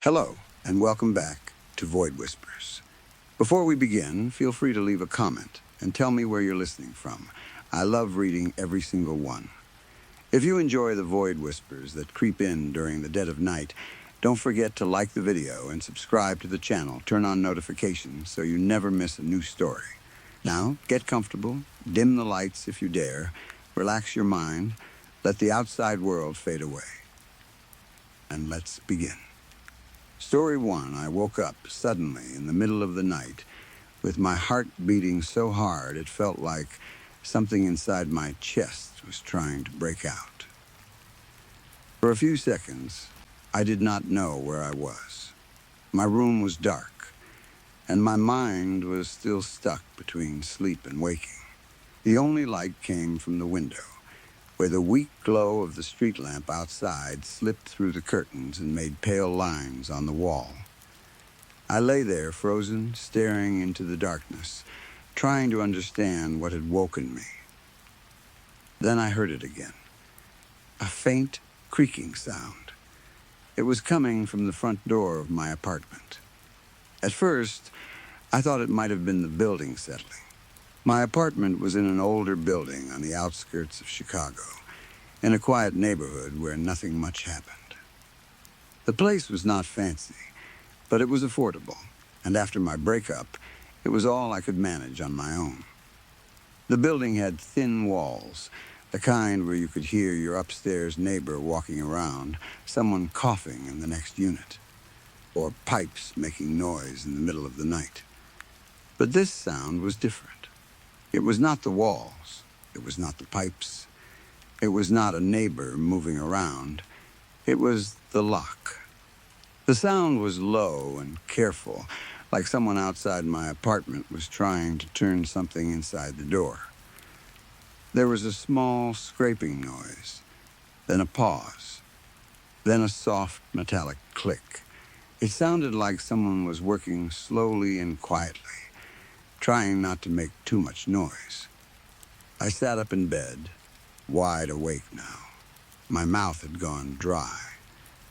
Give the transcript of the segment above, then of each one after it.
Hello, and welcome back to Void Whispers. Before we begin, feel free to leave a comment and tell me where you're listening from. I love reading every single one. If you enjoy the Void Whispers that creep in during the dead of night, don't forget to like the video and subscribe to the channel. Turn on notifications so you never miss a new story. Now, get comfortable, dim the lights if you dare, relax your mind, let the outside world fade away. And let's begin. Story 1, I woke up suddenly in the middle of the night with my heart beating so hard it felt like something inside my chest was trying to break out. For a few seconds, I did not know where I was. My room was dark, and my mind was still stuck between sleep and waking. The only light came from the window, where the weak glow of the street lamp outside slipped through the curtains and made pale lines on the wall. I lay there, frozen, staring into the darkness, trying to understand what had woken me. Then I heard it again. A faint creaking sound. It was coming from the front door of my apartment. At first, I thought it might have been the building settling. My apartment was in an older building on the outskirts of Chicago, in a quiet neighborhood where nothing much happened. The place was not fancy, but it was affordable, and after my breakup, it was all I could manage on my own. The building had thin walls, the kind where you could hear your upstairs neighbor walking around, someone coughing in the next unit, or pipes making noise in the middle of the night. But this sound was different. It was not the walls. It was not the pipes. It was not a neighbor moving around. It was the lock. The sound was low and careful, like someone outside my apartment was trying to turn something inside the door. There was a small scraping noise, then a pause, then a soft metallic click. It sounded like someone was working slowly and quietly, trying not to make too much noise. I sat up in bed, wide awake now. My mouth had gone dry.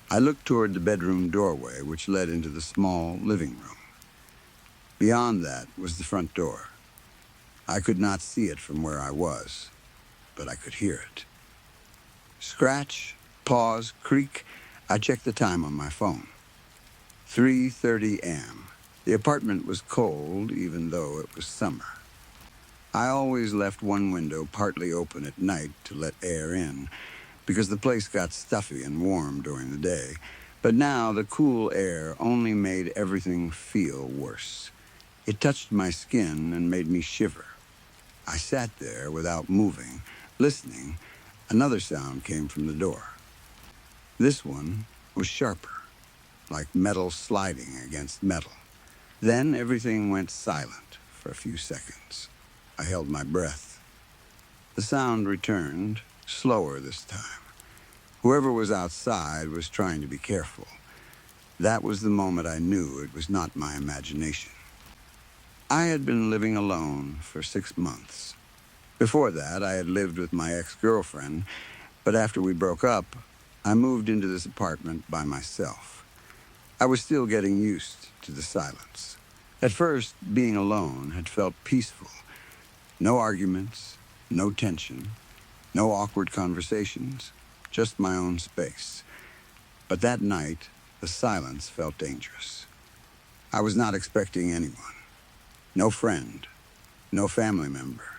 I looked toward the bedroom doorway, which led into the small living room. Beyond that was the front door. I could not see it from where I was, but I could hear it. Scratch, pause, creak. I checked the time on my phone. 3:30 a.m. The apartment was cold, even though it was summer. I always left one window partly open at night to let air in, because the place got stuffy and warm during the day. But now the cool air only made everything feel worse. It touched my skin and made me shiver. I sat there without moving, listening. Another sound came from the door. This one was sharper, like metal sliding against metal. Then everything went silent for a few seconds. I held my breath. The sound returned, slower this time. Whoever was outside was trying to be careful. That was the moment I knew it was not my imagination. I had been living alone for 6 months. Before that, I had lived with my ex-girlfriend, but after we broke up, I moved into this apartment by myself. I was still getting used to the silence. At first, being alone had felt peaceful. No arguments, no tension, no awkward conversations, just my own space. But that night, the silence felt dangerous. I was not expecting anyone. No friend, no family member,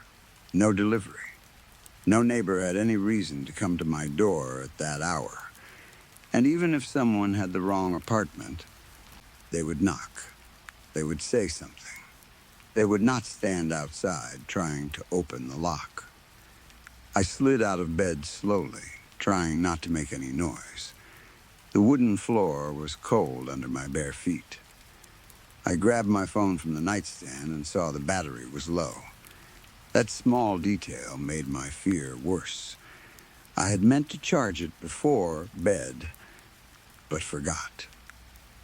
no delivery. No neighbor had any reason to come to my door at that hour. And even if someone had the wrong apartment, they would knock. They would say something. They would not stand outside trying to open the lock. I slid out of bed slowly, trying not to make any noise. The wooden floor was cold under my bare feet. I grabbed my phone from the nightstand and saw the battery was low. That small detail made my fear worse. I had meant to charge it before bed, but forgot.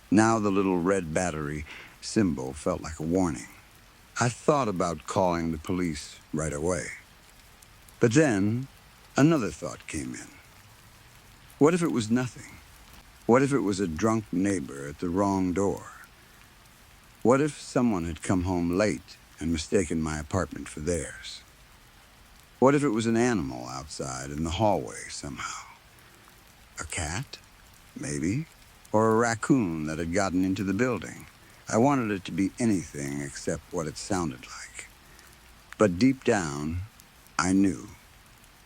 Now the little red battery symbol felt like a warning. I thought about calling the police right away. But then, another thought came in. What if it was nothing? What if it was a drunk neighbor at the wrong door? What if someone had come home late and mistaken my apartment for theirs? What if it was an animal outside in the hallway somehow? A cat, maybe? Or a raccoon that had gotten into the building? I wanted it to be anything except what it sounded like. But deep down, I knew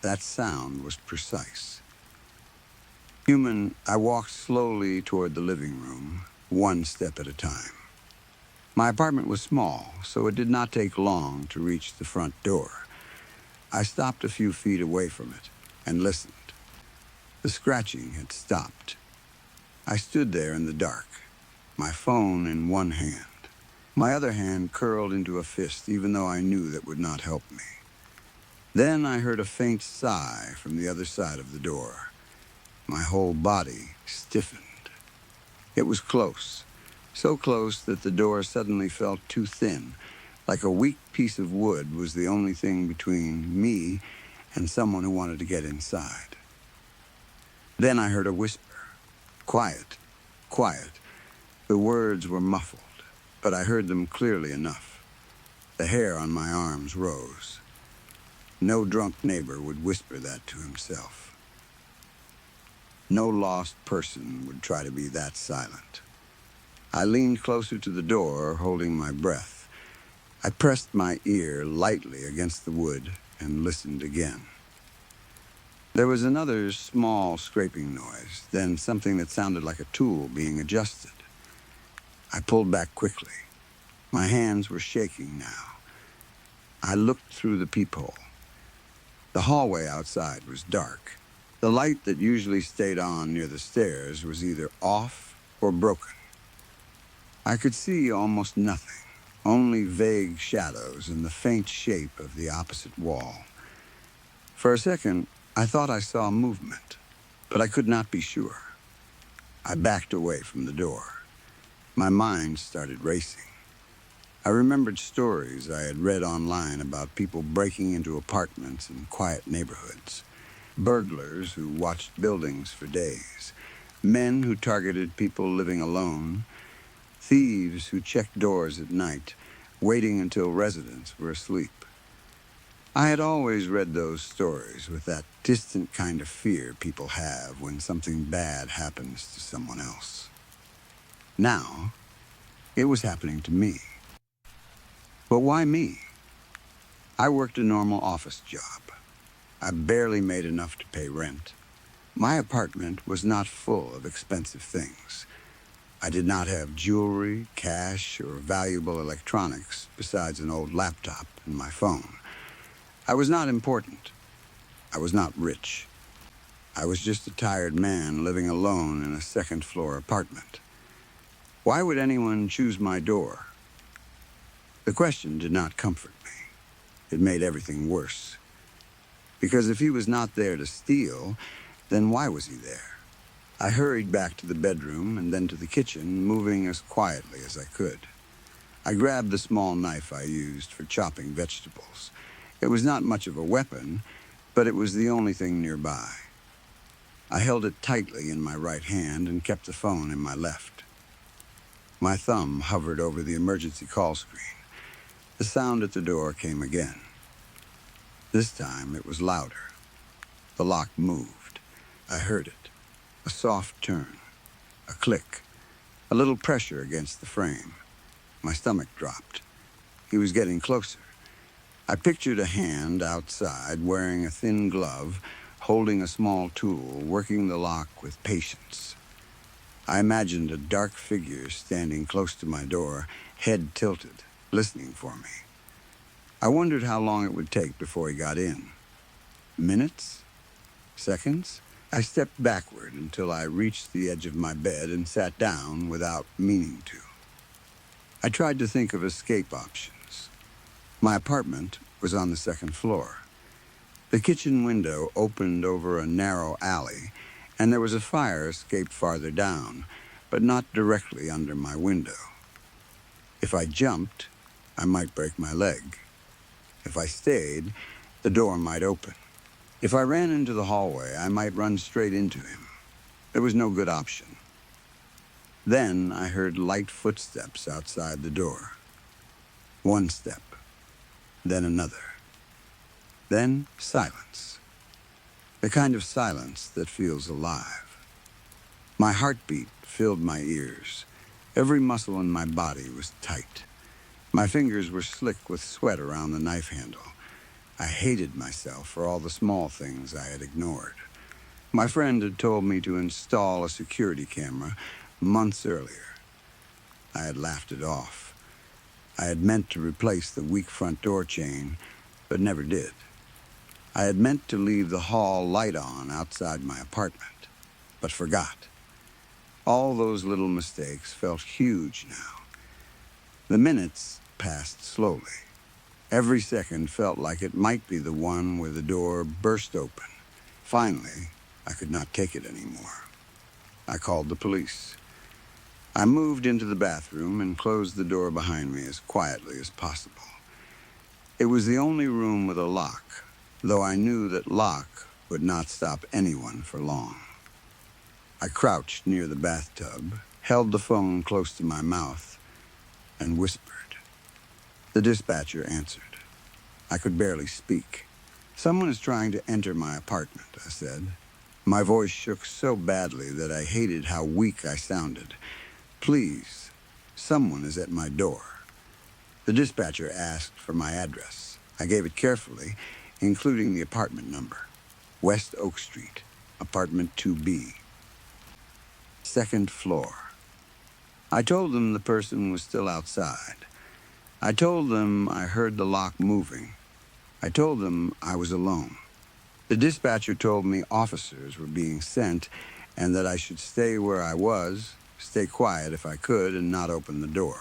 that sound was precise. Human, I walked slowly toward the living room, one step at a time. My apartment was small, so it did not take long to reach the front door. I stopped a few feet away from it and listened. The scratching had stopped. I stood there in the dark, my phone in one hand. My other hand curled into a fist, even though I knew that would not help me. Then I heard a faint sigh from the other side of the door. My whole body stiffened. It was close, so close that the door suddenly felt too thin, like a weak piece of wood was the only thing between me and someone who wanted to get inside. Then I heard a whisper. Quiet, quiet. The words were muffled, but I heard them clearly enough. The hair on my arms rose. No drunk neighbor would whisper that to himself. No lost person would try to be that silent. I leaned closer to the door, holding my breath. I pressed my ear lightly against the wood and listened again. There was another small scraping noise, then something that sounded like a tool being adjusted. I pulled back quickly. My hands were shaking now. I looked through the peephole. The hallway outside was dark. The light that usually stayed on near the stairs was either off or broken. I could see almost nothing, only vague shadows and the faint shape of the opposite wall. For a second, I thought I saw movement, but I could not be sure. I backed away from the door. My mind started racing. I remembered stories I had read online about people breaking into apartments in quiet neighborhoods, burglars who watched buildings for days, men who targeted people living alone, thieves who checked doors at night, waiting until residents were asleep. I had always read those stories with that distant kind of fear people have when something bad happens to someone else. Now, it was happening to me. But why me? I worked a normal office job. I barely made enough to pay rent. My apartment was not full of expensive things. I did not have jewelry, cash, or valuable electronics besides an old laptop and my phone. I was not important. I was not rich. I was just a tired man living alone in a second-floor apartment. Why would anyone choose my door? The question did not comfort me. It made everything worse. Because if he was not there to steal, then why was he there? I hurried back to the bedroom and then to the kitchen, moving as quietly as I could. I grabbed the small knife I used for chopping vegetables. It was not much of a weapon, but it was the only thing nearby. I held it tightly in my right hand and kept the phone in my left. My thumb hovered over the emergency call screen. The sound at the door came again. This time it was louder. The lock moved. I heard it. A soft turn. A click. A little pressure against the frame. My stomach dropped. He was getting closer. I pictured a hand outside wearing a thin glove, holding a small tool, working the lock with patience. I imagined a dark figure standing close to my door, head tilted, listening for me. I wondered how long it would take before he got in. Minutes? Seconds? I stepped backward until I reached the edge of my bed and sat down without meaning to. I tried to think of escape options. My apartment was on the second floor. The kitchen window opened over a narrow alley, and there was a fire escape farther down, but not directly under my window. If I jumped, I might break my leg. If I stayed, the door might open. If I ran into the hallway, I might run straight into him. There was no good option. Then I heard light footsteps outside the door. One step, then another. Then silence. The kind of silence that feels alive. My heartbeat filled my ears. Every muscle in my body was tight. My fingers were slick with sweat around the knife handle. I hated myself for all the small things I had ignored. My friend had told me to install a security camera months earlier. I had laughed it off. I had meant to replace the weak front door chain, but never did. I had meant to leave the hall light on outside my apartment, but forgot. All those little mistakes felt huge now. The minutes passed slowly. Every second felt like it might be the one where the door burst open. Finally, I could not take it anymore. I called the police. I moved into the bathroom and closed the door behind me as quietly as possible. It was the only room with a lock, though I knew that lock would not stop anyone for long. I crouched near the bathtub, held the phone close to my mouth, and whispered. The dispatcher answered. I could barely speak. Someone is trying to enter my apartment, I said. My voice shook so badly that I hated how weak I sounded. Please, someone is at my door. The dispatcher asked for my address. I gave it carefully, including the apartment number. West Oak Street, apartment 2B. Second floor. I told them the person was still outside. I told them I heard the lock moving. I told them I was alone. The dispatcher told me officers were being sent and that I should stay where I was, stay quiet if I could, and not open the door.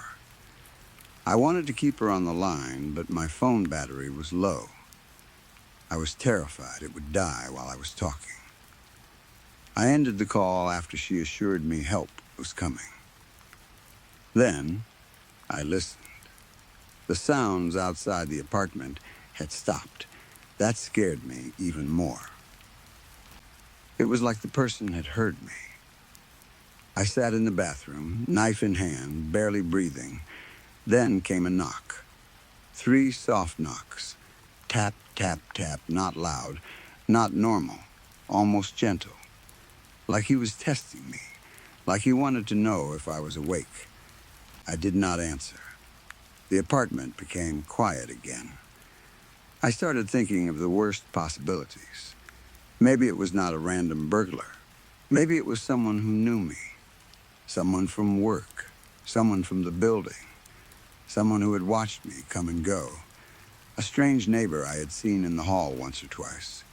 I wanted to keep her on the line, but my phone battery was low. I was terrified it would die while I was talking. I ended the call after she assured me help was coming. Then I listened. The sounds outside the apartment had stopped. That scared me even more. It was like the person had heard me. I sat in the bathroom, knife in hand, barely breathing. Then came a knock. 3 soft knocks. Tap, tap, tap, not loud, not normal, almost gentle. Like he was testing me, like he wanted to know if I was awake. I did not answer. The apartment became quiet again. I started thinking of the worst possibilities. Maybe it was not a random burglar. Maybe it was someone who knew me. Someone from work. Someone from the building. Someone who had watched me come and go. A strange neighbor I had seen in the hall once or twice.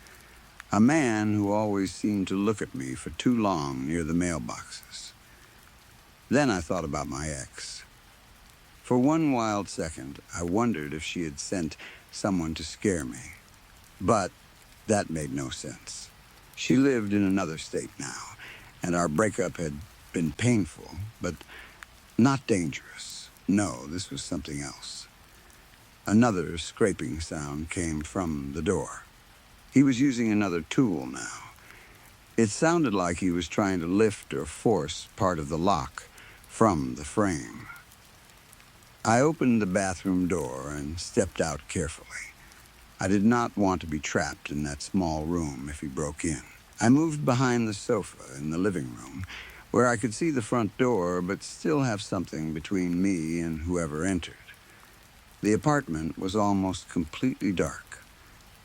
A man who always seemed to look at me for too long near the mailboxes. Then I thought about my ex. For one wild second, I wondered if she had sent someone to scare me. But that made no sense. She lived in another state now, and our breakup had been painful, but not dangerous. No, this was something else. Another scraping sound came from the door. He was using another tool now. It sounded like he was trying to lift or force part of the lock from the frame. I opened the bathroom door and stepped out carefully. I did not want to be trapped in that small room if he broke in. I moved behind the sofa in the living room, where I could see the front door but still have something between me and whoever entered. The apartment was almost completely dark.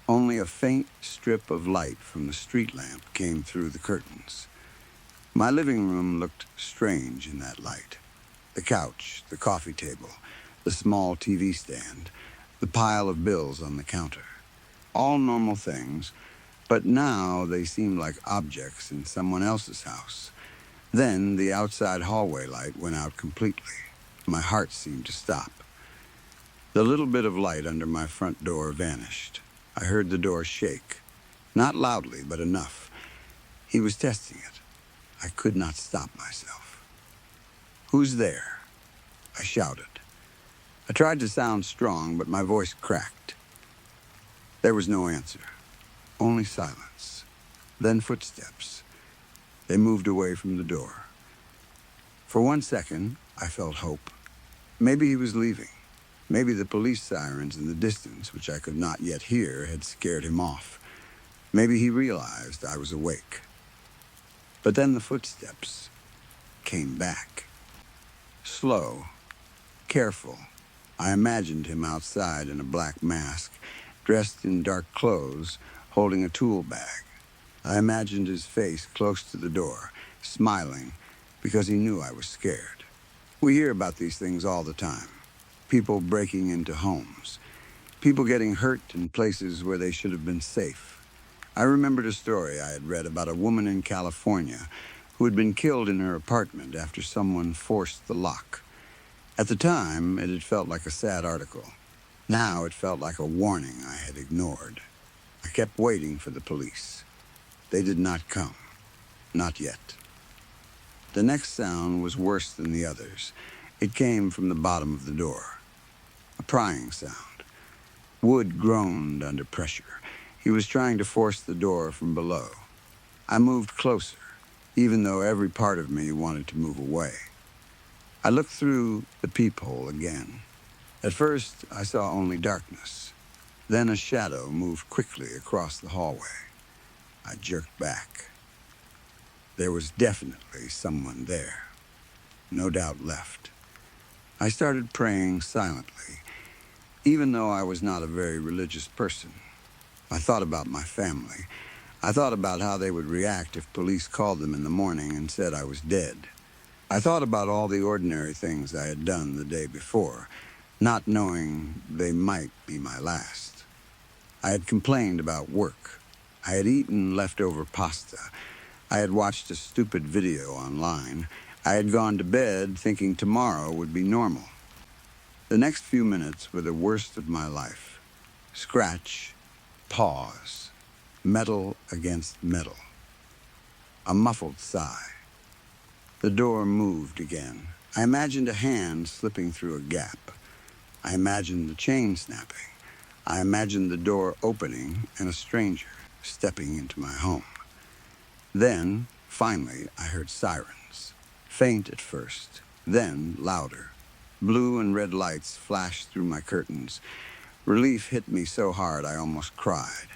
Only a faint strip of light from the street lamp came through the curtains. My living room looked strange in that light. The couch, the coffee table, the small TV stand, the pile of bills on the counter. All normal things, but now they seemed like objects in someone else's house. Then the outside hallway light went out completely. My heart seemed to stop. The little bit of light under my front door vanished. I heard the door shake. Not loudly, but enough. He was testing it. I could not stop myself. "Who's there?" I shouted. I tried to sound strong, but my voice cracked. There was no answer. Only silence. Then footsteps. They moved away from the door. For 1 second, I felt hope. Maybe he was leaving. Maybe the police sirens in the distance, which I could not yet hear, had scared him off. Maybe he realized I was awake. But then the footsteps came back. Slow, careful. I imagined him outside in a black mask, dressed in dark clothes, holding a tool bag. I imagined his face close to the door, smiling, because he knew I was scared. We hear about these things all the time. People breaking into homes. People getting hurt in places where they should have been safe. I remembered a story I had read about a woman in California who had been killed in her apartment after someone forced the lock. At the time, it had felt like a sad article. Now it felt like a warning I had ignored. I kept waiting for the police. They did not come. Not yet. The next sound was worse than the others. It came from the bottom of the door. A prying sound. Wood groaned under pressure. He was trying to force the door from below. I moved closer, even though every part of me wanted to move away. I looked through the peephole again. At first, I saw only darkness. Then a shadow moved quickly across the hallway. I jerked back. There was definitely someone there. No doubt left. I started praying silently, even though I was not a very religious person. I thought about my family. I thought about how they would react if police called them in the morning and said I was dead. I thought about all the ordinary things I had done the day before, not knowing they might be my last. I had complained about work. I had eaten leftover pasta. I had watched a stupid video online. I had gone to bed thinking tomorrow would be normal. The next few minutes were the worst of my life. Scratch, pause, metal against metal. A muffled sigh. The door moved again. I imagined a hand slipping through a gap. I imagined the chain snapping. I imagined the door opening and a stranger stepping into my home. Then, finally, I heard sirens. Faint at first, then louder. Blue and red lights flashed through my curtains. Relief hit me so hard I almost cried.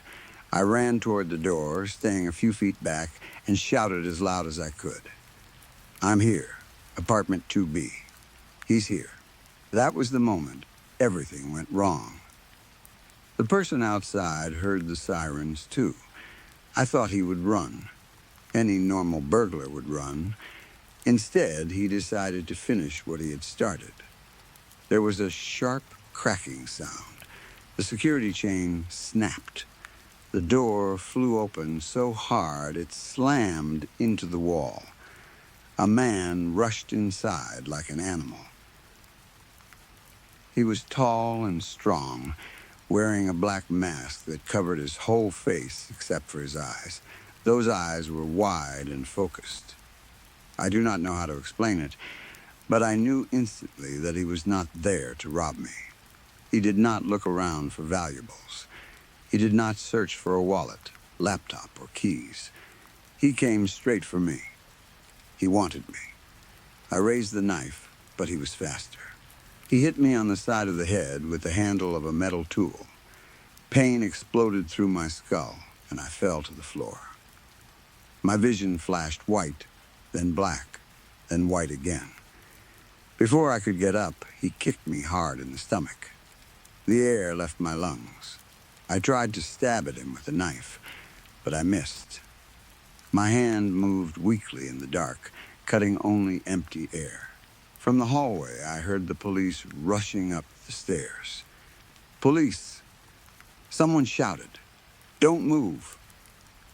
I ran toward the door, staying a few feet back, and shouted as loud as I could. I'm here, apartment 2B. He's here. That was the moment everything went wrong. The person outside heard the sirens too. I thought he would run. Any normal burglar would run. Instead, he decided to finish what he had started. There was a sharp cracking sound. The security chain snapped. The door flew open so hard it slammed into the wall. A man rushed inside like an animal. He was tall and strong, wearing a black mask that covered his whole face except for his eyes. Those eyes were wide and focused. I do not know how to explain it, but I knew instantly that he was not there to rob me. He did not look around for valuables. He did not search for a wallet, laptop, or keys. He came straight for me. He wanted me. I raised the knife, but he was faster. He hit me on the side of the head with the handle of a metal tool. Pain exploded through my skull, and I fell to the floor. My vision flashed white, then black, then white again. Before I could get up, he kicked me hard in the stomach. The air left my lungs. I tried to stab at him with the knife, but I missed. My hand moved weakly in the dark, cutting only empty air. From the hallway, I heard the police rushing up the stairs. Police! Someone shouted, "Don't move!"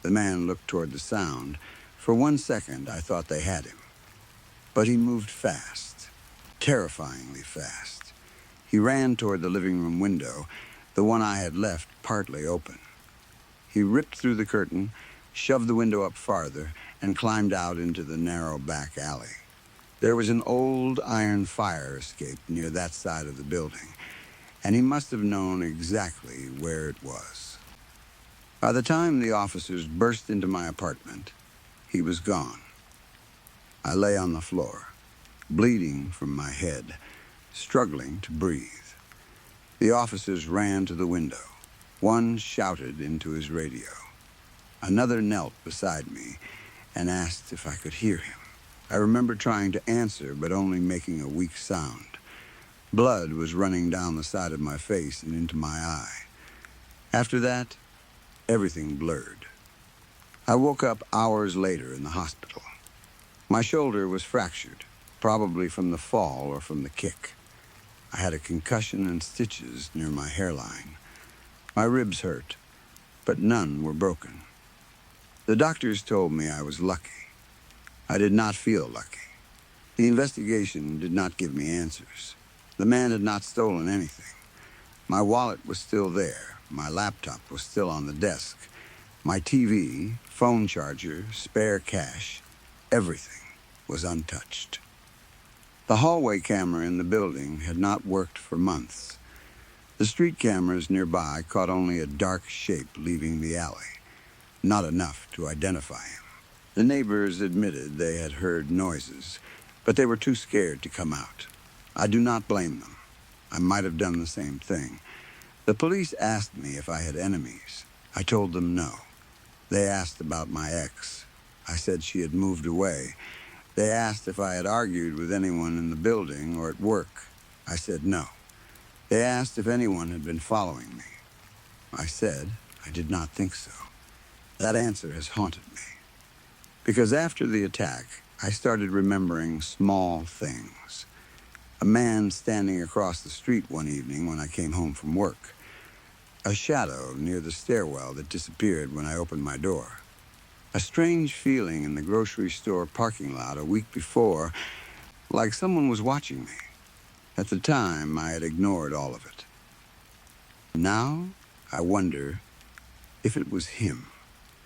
The man looked toward the sound. For 1 second, I thought they had him. But he moved fast, terrifyingly fast. He ran toward the living room window, the one I had left partly open. He ripped through the curtain, shoved the window up farther, and climbed out into the narrow back alley. There was an old iron fire escape near that side of the building, and he must have known exactly where it was. By the time the officers burst into my apartment, he was gone. I lay on the floor. bleeding from my head, struggling to breathe. The officers ran to the window. One shouted into his radio. Another knelt beside me and asked if I could hear him. I remember trying to answer, but only making a weak sound. Blood was running down the side of my face and into my eye. After that, everything blurred. I woke up hours later in the hospital. My shoulder was fractured, probably from the fall or from the kick. I had a concussion and stitches near my hairline. My ribs hurt, but none were broken. The doctors told me I was lucky. I did not feel lucky. The investigation did not give me answers. The man had not stolen anything. My wallet was still there. My laptop was still on the desk. My TV, phone charger, spare cash, everything was untouched. The hallway camera in the building had not worked for months. The street cameras nearby caught only a dark shape leaving the alley, not enough to identify him. The neighbors admitted they had heard noises, but they were too scared to come out. I do not blame them. I might have done the same thing. The police asked me if I had enemies. I told them no. They asked about my ex. I said she had moved away. They asked if I had argued with anyone in the building or at work. I said no. They asked if anyone had been following me. I said I did not think so. That answer has haunted me. Because after the attack, I started remembering small things. A man standing across the street one evening when I came home from work. A shadow near the stairwell that disappeared when I opened my door. A strange feeling in the grocery store parking lot a week before, like someone was watching me. At the time, I had ignored all of it. Now, I wonder if it was him.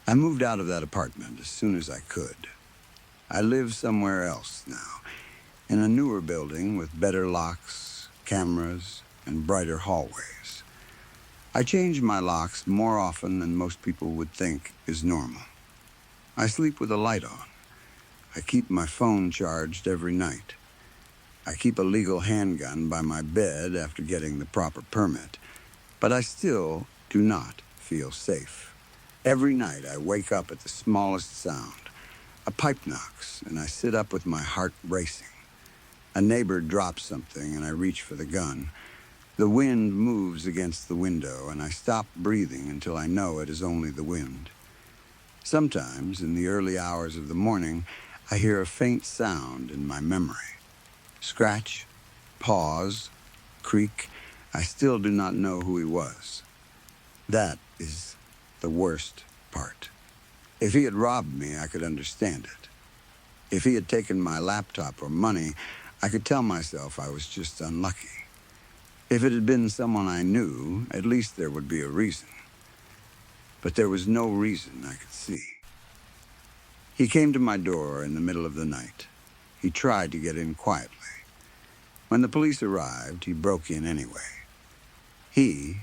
I moved out of that apartment as soon as I could. I live somewhere else now, in a newer building with better locks, cameras, and brighter hallways. I change my locks more often than most people would think is normal. I sleep with a light on. I keep my phone charged every night. I keep a legal handgun by my bed after getting the proper permit, but I still do not feel safe. Every night I wake up at the smallest sound. A pipe knocks, and I sit up with my heart racing. A neighbor drops something, and I reach for the gun. The wind moves against the window, and I stop breathing until I know it is only the wind. Sometimes, in the early hours of the morning, I hear a faint sound in my memory. Scratch, pause, creak. I still do not know who he was. That is the worst part. If he had robbed me, I could understand it. If he had taken my laptop or money, I could tell myself I was just unlucky. If it had been someone I knew, at least there would be a reason. But there was no reason I could see. He came to my door in the middle of the night. He tried to get in quietly. When the police arrived, he broke in anyway. He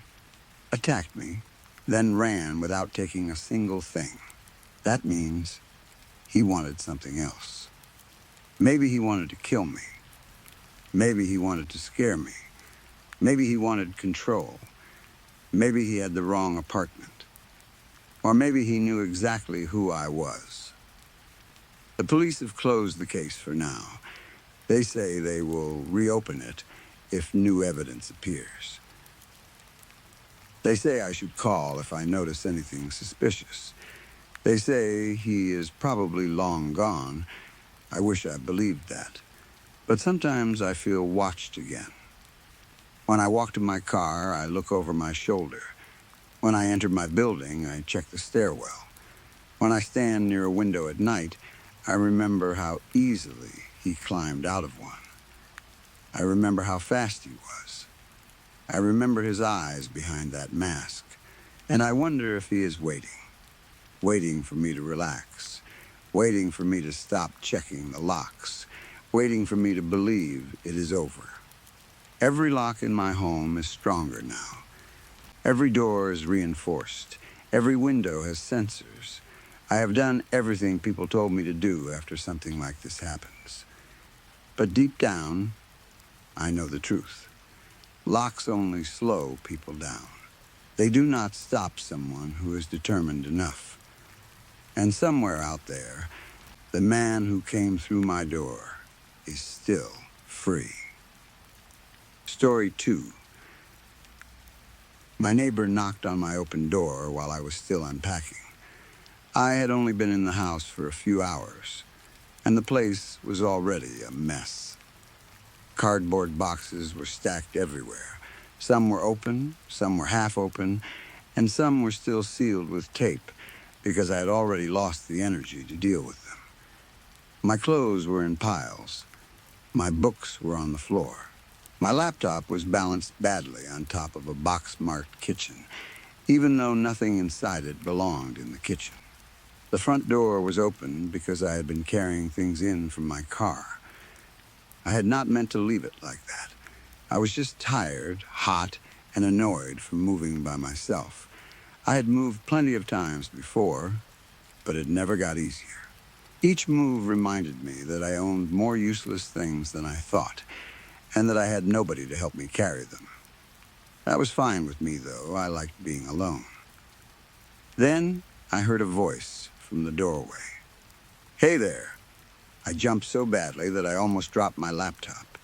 attacked me, then ran without taking a single thing. That means he wanted something else. Maybe he wanted to kill me. Maybe he wanted to scare me. Maybe he wanted control. Maybe he had the wrong apartment. Or maybe he knew exactly who I was. The police have closed the case for now. They say they will reopen it if new evidence appears. They say I should call if I notice anything suspicious. They say he is probably long gone. I wish I believed that. But sometimes I feel watched again. When I walk to my car, I look over my shoulder. When I enter my building, I check the stairwell. When I stand near a window at night, I remember how easily he climbed out of one. I remember how fast he was. I remember his eyes behind that mask. And I wonder if he is waiting for me to relax, waiting for me to stop checking the locks, waiting for me to believe it is over. Every lock in my home is stronger now. Every door is reinforced. Every window has sensors. I have done everything people told me to do after something like this happens. But deep down, I know the truth. Locks only slow people down. They do not stop someone who is determined enough. And somewhere out there, the man who came through my door is still free. Story 2. My neighbor knocked on my open door while I was still unpacking. I had only been in the house for a few hours, and the place was already a mess. Cardboard boxes were stacked everywhere. Some were open, some were half open, and some were still sealed with tape because I had already lost the energy to deal with them. My clothes were in piles. My books were on the floor. My laptop was balanced badly on top of a box-marked kitchen, even though nothing inside it belonged in the kitchen. The front door was open because I had been carrying things in from my car. I had not meant to leave it like that. I was just tired, hot, and annoyed from moving by myself. I had moved plenty of times before, but it never got easier. Each move reminded me that I owned more useless things than I thought, and that I had nobody to help me carry them. That was fine with me, though. I liked being alone. Then I heard a voice from the doorway. "Hey there." I jumped so badly that I almost dropped my laptop.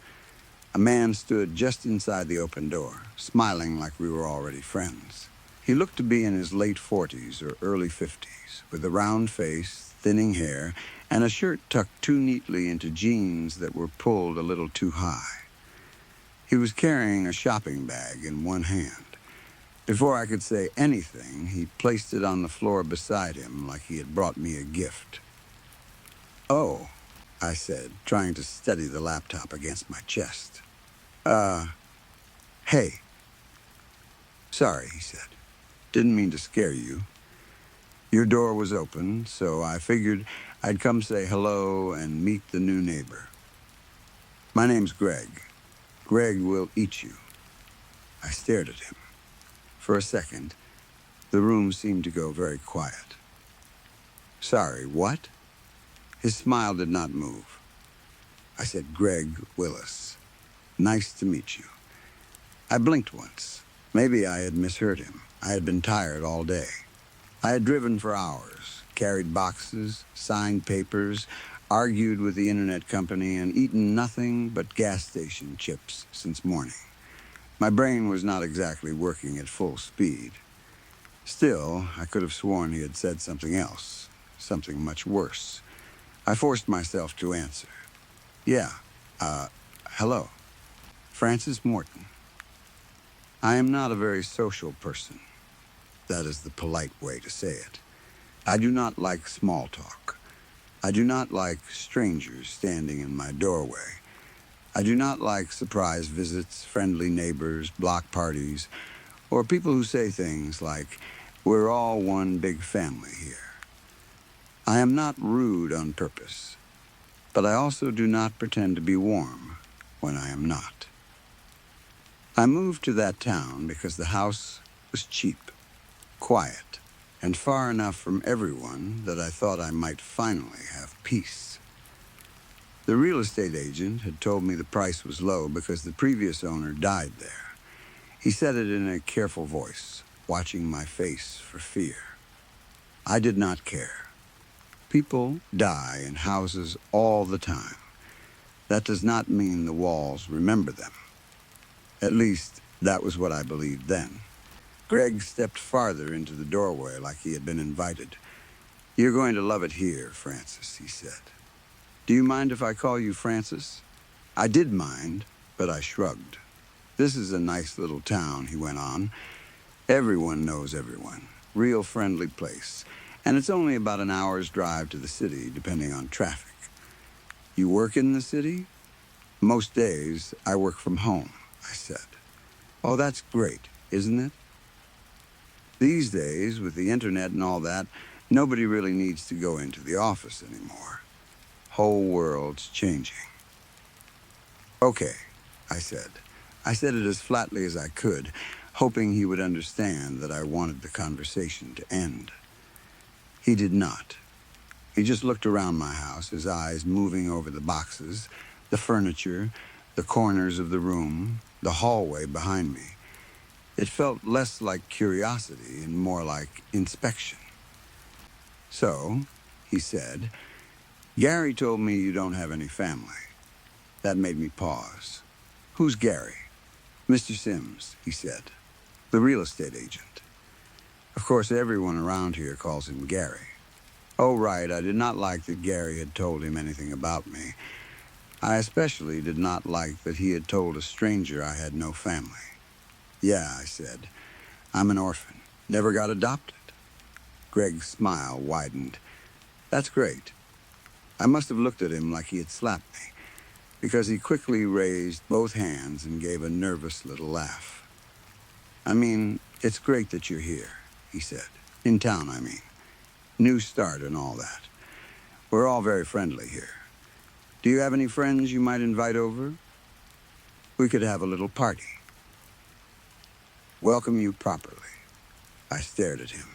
A man stood just inside the open door, smiling like we were already friends. He looked to be in his late 40s or early 50s, with a round face, thinning hair, and a shirt tucked too neatly into jeans that were pulled a little too high. He was carrying a shopping bag in one hand. Before I could say anything, he placed it on the floor beside him like he had brought me a gift. "Oh," I said, trying to steady the laptop against my chest. Hey." "Sorry," he said. "Didn't mean to scare you. Your door was open, so I figured I'd come say hello and meet the new neighbor. My name's Greg. Greg will eat you." I stared at him. For a second, the room seemed to go very quiet. "Sorry, what?" His smile did not move. I said, "Greg Willis. Nice to meet you." I blinked once. Maybe I had misheard him. I had been tired all day. I had driven for hours, carried boxes, signed papers, argued with the internet company, and eaten nothing but gas station chips since morning. My brain was not exactly working at full speed. Still, I could have sworn he had said something else, something much worse. I forced myself to answer. "Yeah, hello. Francis Morton. I am not a very social person. That is the polite way to say it. I do not like small talk. I do not like strangers standing in my doorway. I do not like surprise visits, friendly neighbors, block parties, or people who say things like, 'We're all one big family here.' I am not rude on purpose, but I also do not pretend to be warm when I am not. I moved to that town because the house was cheap, quiet, and far enough from everyone that I thought I might finally have peace. The real estate agent had told me the price was low because the previous owner died there. He said it in a careful voice, watching my face for fear. I did not care. People die in houses all the time. That does not mean the walls remember them. At least, that was what I believed then. Greg stepped farther into the doorway like he had been invited. "You're going to love it here, Francis," he said. "Do you mind if I call you Francis?" I did mind, but I shrugged. "This is a nice little town," he went on. "Everyone knows everyone. Real friendly place. And it's only about an hour's drive to the city, depending on traffic." "You work in the city?" "Most days, I work from home," I said. "Oh, that's great, isn't it? These days, with the internet and all that, nobody really needs to go into the office anymore. Whole world's changing." "Okay," I said. I said it as flatly as I could, hoping he would understand that I wanted the conversation to end. He did not. He just looked around my house, his eyes moving over the boxes, The furniture, the corners of the room, the hallway behind me. It felt less like curiosity and more like inspection. So, he said, Gary told me you don't have any family. That made me pause. Who's Gary? Mr. Sims, he said, the real estate agent. Of course, everyone around here calls him Gary. Oh, right, I did not like that Gary had told him anything about me. I especially did not like that he had told a stranger I had no family. Yeah, I said, I'm an orphan. Never got adopted. Greg's smile widened. That's great. I must have looked at him like he had slapped me, because he quickly raised both hands and gave a nervous little laugh. I mean, it's great that you're here, he said. In town, I mean. New start and all that. We're all very friendly here. Do you have any friends you might invite over? We could have a little party. Welcome you properly. I stared at him.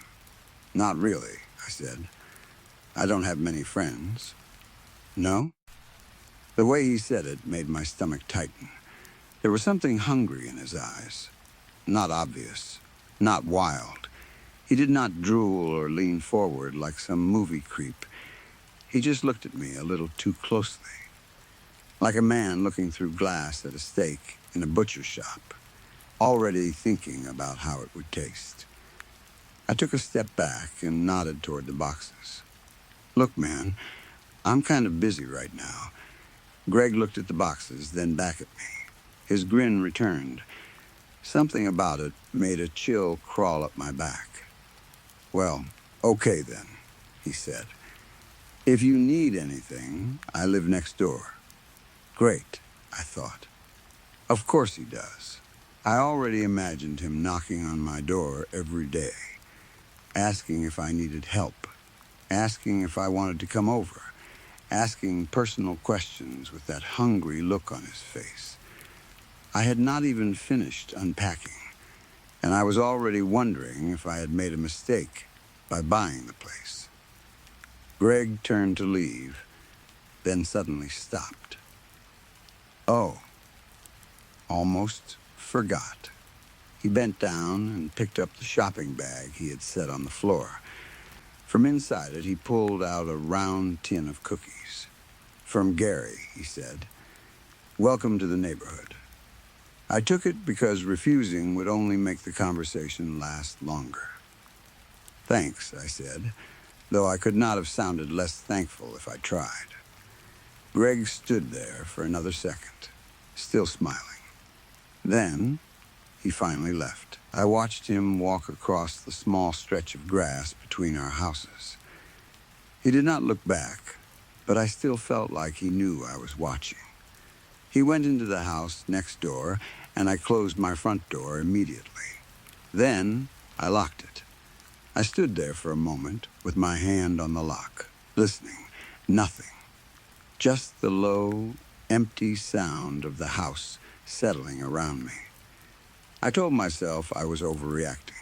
Not really, I said. I don't have many friends. No? The way he said it made my stomach tighten. There was something hungry in his eyes. Not obvious. Not wild. He did not drool or lean forward like some movie creep. He just looked at me a little too closely. Like a man looking through glass at a steak in a butcher shop, already thinking about how it would taste. I took a step back and nodded toward the boxes. Look, man, I'm kind of busy right now. Greg looked at the boxes, then back at me. His grin returned. Something about it made a chill crawl up my back. Well, okay then, he said. If you need anything, I live next door. Great, I thought. Of course he does. I already imagined him knocking on my door every day, asking if I needed help, asking if I wanted to come over, asking personal questions with that hungry look on his face. I had not even finished unpacking, and I was already wondering if I had made a mistake by buying the place. Greg turned to leave, then suddenly stopped. Oh, almost forgot. He bent down and picked up the shopping bag he had set on the floor. From inside it, he pulled out a round tin of cookies. From Gary, he said. Welcome to the neighborhood. I took it because refusing would only make the conversation last longer. Thanks, I said, though I could not have sounded less thankful if I tried. Greg stood there for another second, still smiling. Then, he finally left. I watched him walk across the small stretch of grass between our houses. He did not look back, but I still felt like he knew I was watching. He went into the house next door, and I closed my front door immediately. Then, I locked it. I stood there for a moment with my hand on the lock, listening. Nothing. Just the low, empty sound of the house settling around me. I told myself I was overreacting.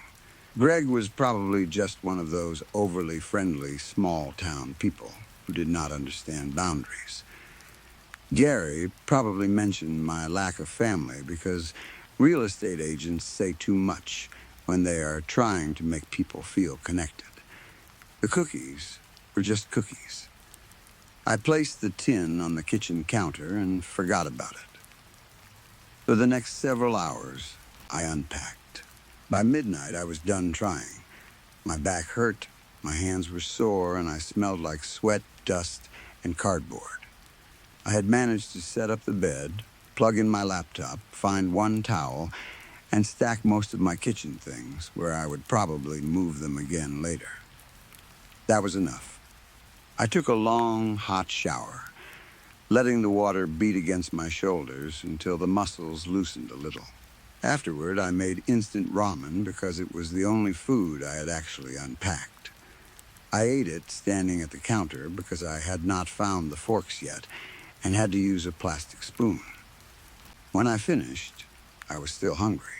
Greg was probably just one of those overly friendly small-town people who did not understand boundaries. Gary probably mentioned my lack of family because real estate agents say too much when they are trying to make people feel connected. The cookies were just cookies. I placed the tin on the kitchen counter and forgot about it. For the next several hours, I unpacked. By midnight, I was done trying. My back hurt, my hands were sore, and I smelled like sweat, dust, and cardboard. I had managed to set up the bed, plug in my laptop, find one towel, and stack most of my kitchen things where I would probably move them again later. That was enough. I took a long, hot shower, letting the water beat against my shoulders until the muscles loosened a little. Afterward, I made instant ramen because it was the only food I had actually unpacked. I ate it standing at the counter because I had not found the forks yet and had to use a plastic spoon. When I finished, I was still hungry.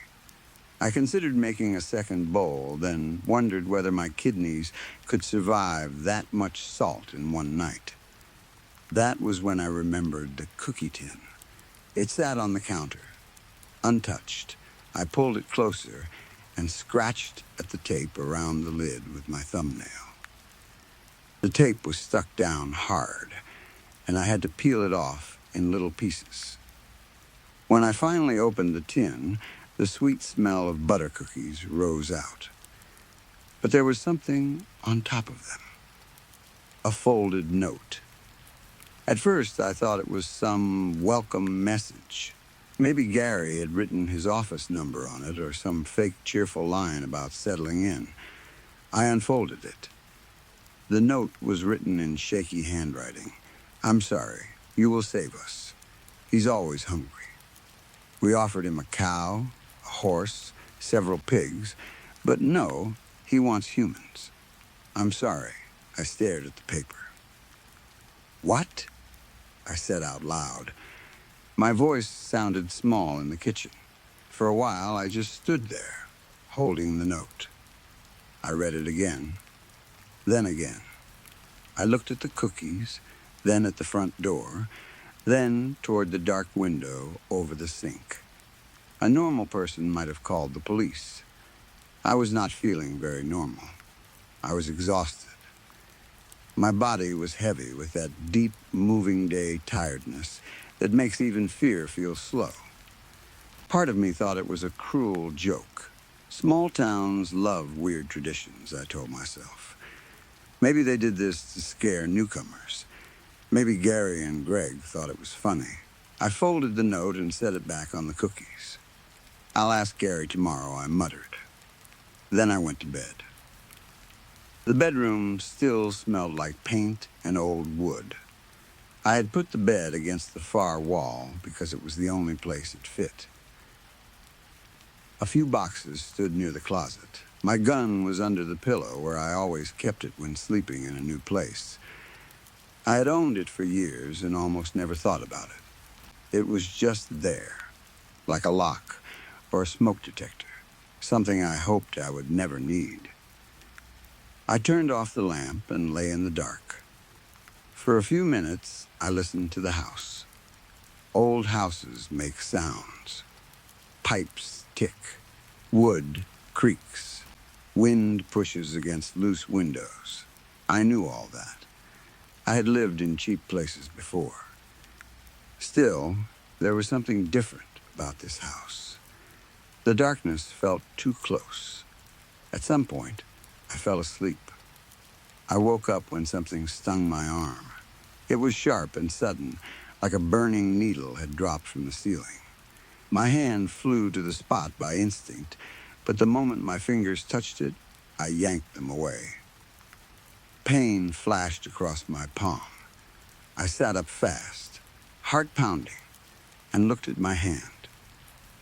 I considered making a second bowl, then wondered whether my kidneys could survive that much salt in one night. That was when I remembered the cookie tin. It sat on the counter, untouched. I pulled it closer and scratched at the tape around the lid with my thumbnail. The tape was stuck down hard, and I had to peel it off in little pieces. When I finally opened the tin, the sweet smell of butter cookies rose out. But there was something on top of them, a folded note. At first, I thought it was some welcome message. Maybe Gary had written his office number on it or some fake cheerful line about settling in. I unfolded it. The note was written in shaky handwriting. "I'm sorry. You will save us. He's always hungry." We offered him a cow, a horse, several pigs, but no, he wants humans. "I'm sorry." I stared at the paper. "What?" I said out loud. My voice sounded small in the kitchen. For a while, I just stood there, holding the note. I read it again, then again. I looked at the cookies, then at the front door, then toward the dark window over the sink. A normal person might have called the police. I was not feeling very normal. I was exhausted. My body was heavy with that deep, moving day tiredness that makes even fear feel slow. Part of me thought it was a cruel joke. Small towns love weird traditions, I told myself. Maybe they did this to scare newcomers. Maybe Gary and Greg thought it was funny. I folded the note and set it back on the cookies. "I'll ask Gary tomorrow," I muttered. Then I went to bed. The bedroom still smelled like paint and old wood. I had put the bed against the far wall because it was the only place it fit. A few boxes stood near the closet. My gun was under the pillow where I always kept it when sleeping in a new place. I had owned it for years and almost never thought about it. It was just there, like a lock or a smoke detector, something I hoped I would never need. I turned off the lamp and lay in the dark. For a few minutes, I listened to the house. Old houses make sounds. Pipes tick. Wood creaks. Wind pushes against loose windows. I knew all that. I had lived in cheap places before. Still, there was something different about this house. The darkness felt too close. At some point, I fell asleep. I woke up when something stung my arm. It was sharp and sudden, like a burning needle had dropped from the ceiling. My hand flew to the spot by instinct, but the moment my fingers touched it, I yanked them away. Pain flashed across my palm. I sat up fast, heart pounding, and looked at my hand.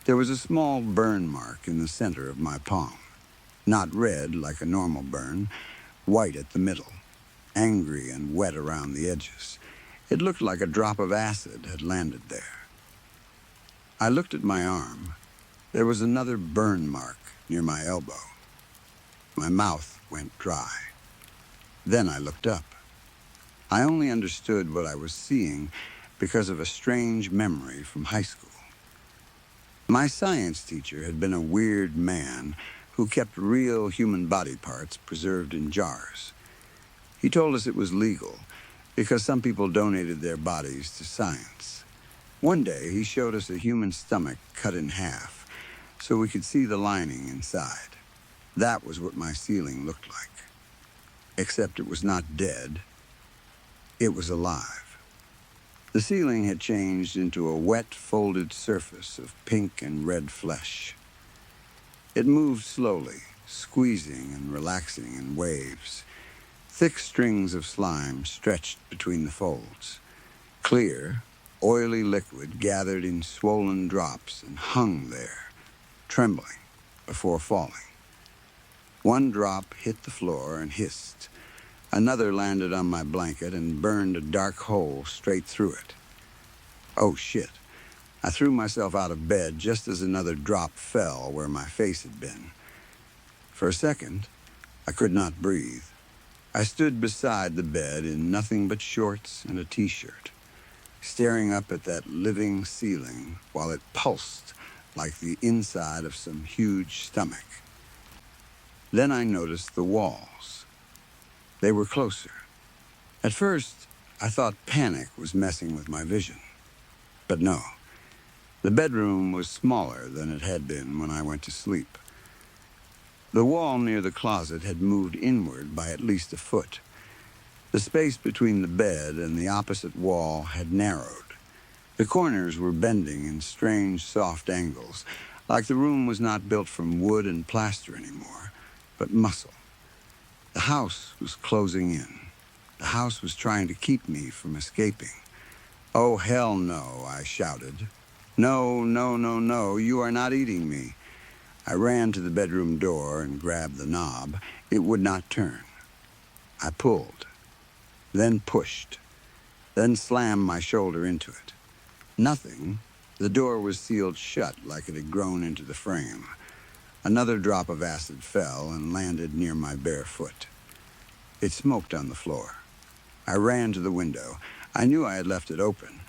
There was a small burn mark in the center of my palm. Not red like a normal burn, white at the middle, angry and wet around the edges. It looked like a drop of acid had landed there. I looked at my arm. There was another burn mark near my elbow. My mouth went dry. Then I looked up. I only understood what I was seeing because of a strange memory from high school. My science teacher had been a weird man who kept real human body parts preserved in jars. He told us it was legal because some people donated their bodies to science. One day, he showed us a human stomach cut in half so we could see the lining inside. That was what my ceiling looked like. Except it was not dead. It was alive. The ceiling had changed into a wet, folded surface of pink and red flesh. It moved slowly, squeezing and relaxing in waves. Thick strings of slime stretched between the folds. Clear, oily liquid gathered in swollen drops and hung there, trembling before falling. One drop hit the floor and hissed. Another landed on my blanket and burned a dark hole straight through it. Oh, shit. I threw myself out of bed just as another drop fell where my face had been. For a second, I could not breathe. I stood beside the bed in nothing but shorts and a t-shirt, staring up at that living ceiling while it pulsed like the inside of some huge stomach. Then I noticed the walls. They were closer. At first, I thought panic was messing with my vision. But no, the bedroom was smaller than it had been when I went to sleep. The wall near the closet had moved inward by at least a foot. The space between the bed and the opposite wall had narrowed. The corners were bending in strange, soft angles, like the room was not built from wood and plaster anymore, but muscle. The house was closing in. The house was trying to keep me from escaping. "Oh, hell no," I shouted. "No, no, no, no, you are not eating me." I ran to the bedroom door and grabbed the knob. It would not turn. I pulled, then pushed, then slammed my shoulder into it. Nothing. The door was sealed shut like it had grown into the frame. Another drop of acid fell and landed near my bare foot. It smoked on the floor. I ran to the window. I knew I had left it open.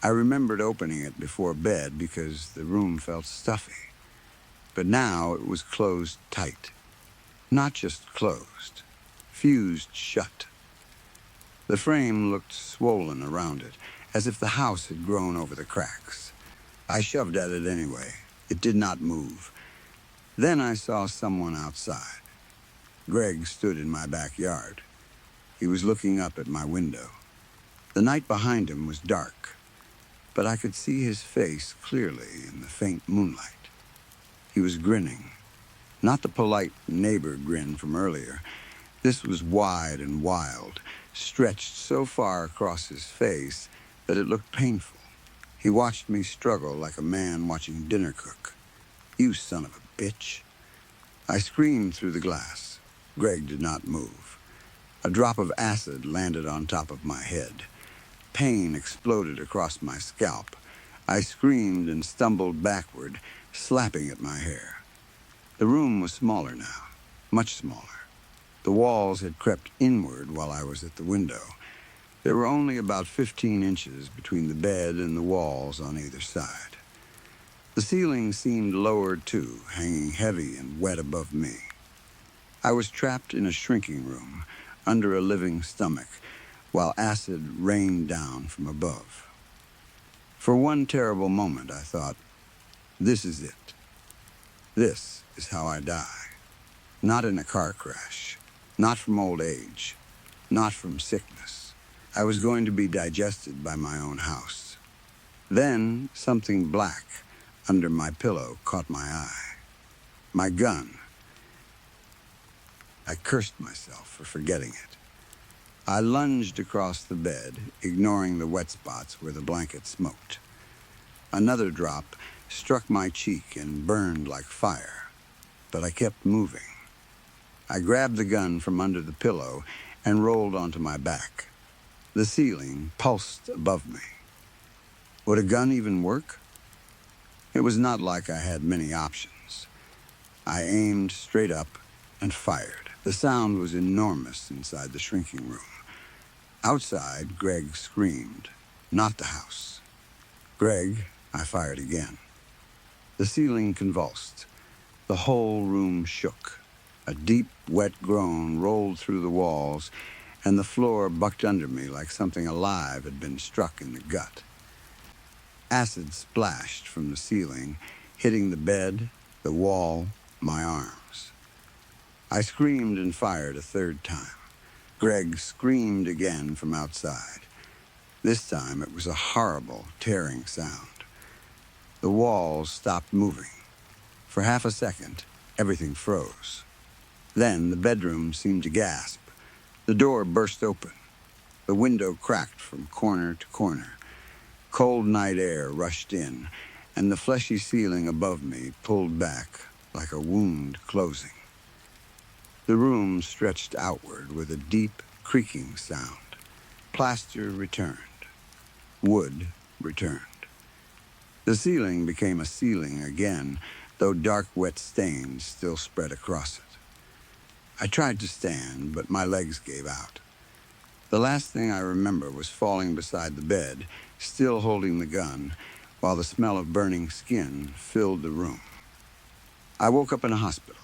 I remembered opening it before bed because the room felt stuffy. But now it was closed tight. Not just closed, fused shut. The frame looked swollen around it, as if the house had grown over the cracks. I shoved at it anyway. It did not move. Then I saw someone outside. Greg stood in my backyard. He was looking up at my window. The night behind him was dark, but I could see his face clearly in the faint moonlight. He was grinning. Not the polite neighbor grin from earlier. This was wide and wild, stretched so far across his face that it looked painful. He watched me struggle like a man watching dinner cook. "You son of a bitch." I screamed through the glass. Greg did not move. A drop of acid landed on top of my head. Pain exploded across my scalp. I screamed and stumbled backward, slapping at my hair. The room was smaller now, much smaller. The walls had crept inward while I was at the window. There were only about 15 inches between the bed and the walls on either side. The ceiling seemed lowered too, hanging heavy and wet above me. I was trapped in a shrinking room, under a living stomach, while acid rained down from above. For one terrible moment, I thought, this is it. This is how I die. Not in a car crash, not from old age, not from sickness. I was going to be digested by my own house. Then something black under my pillow caught my eye. My gun. I cursed myself for forgetting it. I lunged across the bed, ignoring the wet spots where the blanket smoked. Another drop struck my cheek and burned like fire, but I kept moving. I grabbed the gun from under the pillow and rolled onto my back. The ceiling pulsed above me. Would a gun even work? It was not like I had many options. I aimed straight up and fired. The sound was enormous inside the shrinking room. Outside, Greg screamed, not the house. "Greg," I fired again. The ceiling convulsed. The whole room shook. A deep, wet groan rolled through the walls, and the floor bucked under me like something alive had been struck in the gut. Acid splashed from the ceiling, hitting the bed, the wall, my arms. I screamed and fired a third time. Greg screamed again from outside. This time it was a horrible, tearing sound. The walls stopped moving. For half a second, everything froze. Then the bedroom seemed to gasp. The door burst open. The window cracked from corner to corner. Cold night air rushed in, and the fleshy ceiling above me pulled back like a wound closing. The room stretched outward with a deep, creaking sound. Plaster returned. Wood returned. The ceiling became a ceiling again, though dark, wet stains still spread across it. I tried to stand, but my legs gave out. The last thing I remember was falling beside the bed, still holding the gun, while the smell of burning skin filled the room. I woke up in a hospital.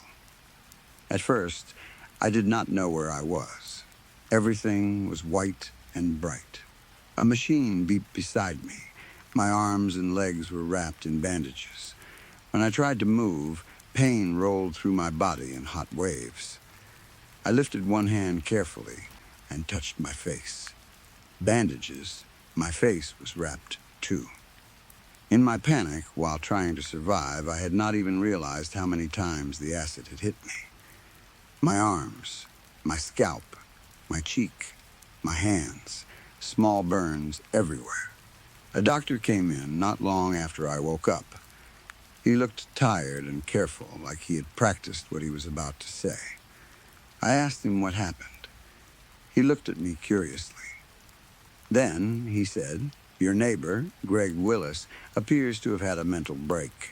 At first, I did not know where I was. Everything was white and bright. A machine beeped beside me. My arms and legs were wrapped in bandages. When I tried to move, pain rolled through my body in hot waves. I lifted one hand carefully and touched my face. Bandages, my face was wrapped too. In my panic, while trying to survive, I had not even realized how many times the acid had hit me. My arms, my scalp, my cheek, my hands, small burns everywhere. A doctor came in not long after I woke up. He looked tired and careful, like he had practiced what he was about to say. I asked him what happened. He looked at me curiously. Then he said, "Your neighbor, Greg Willis, appears to have had a mental break.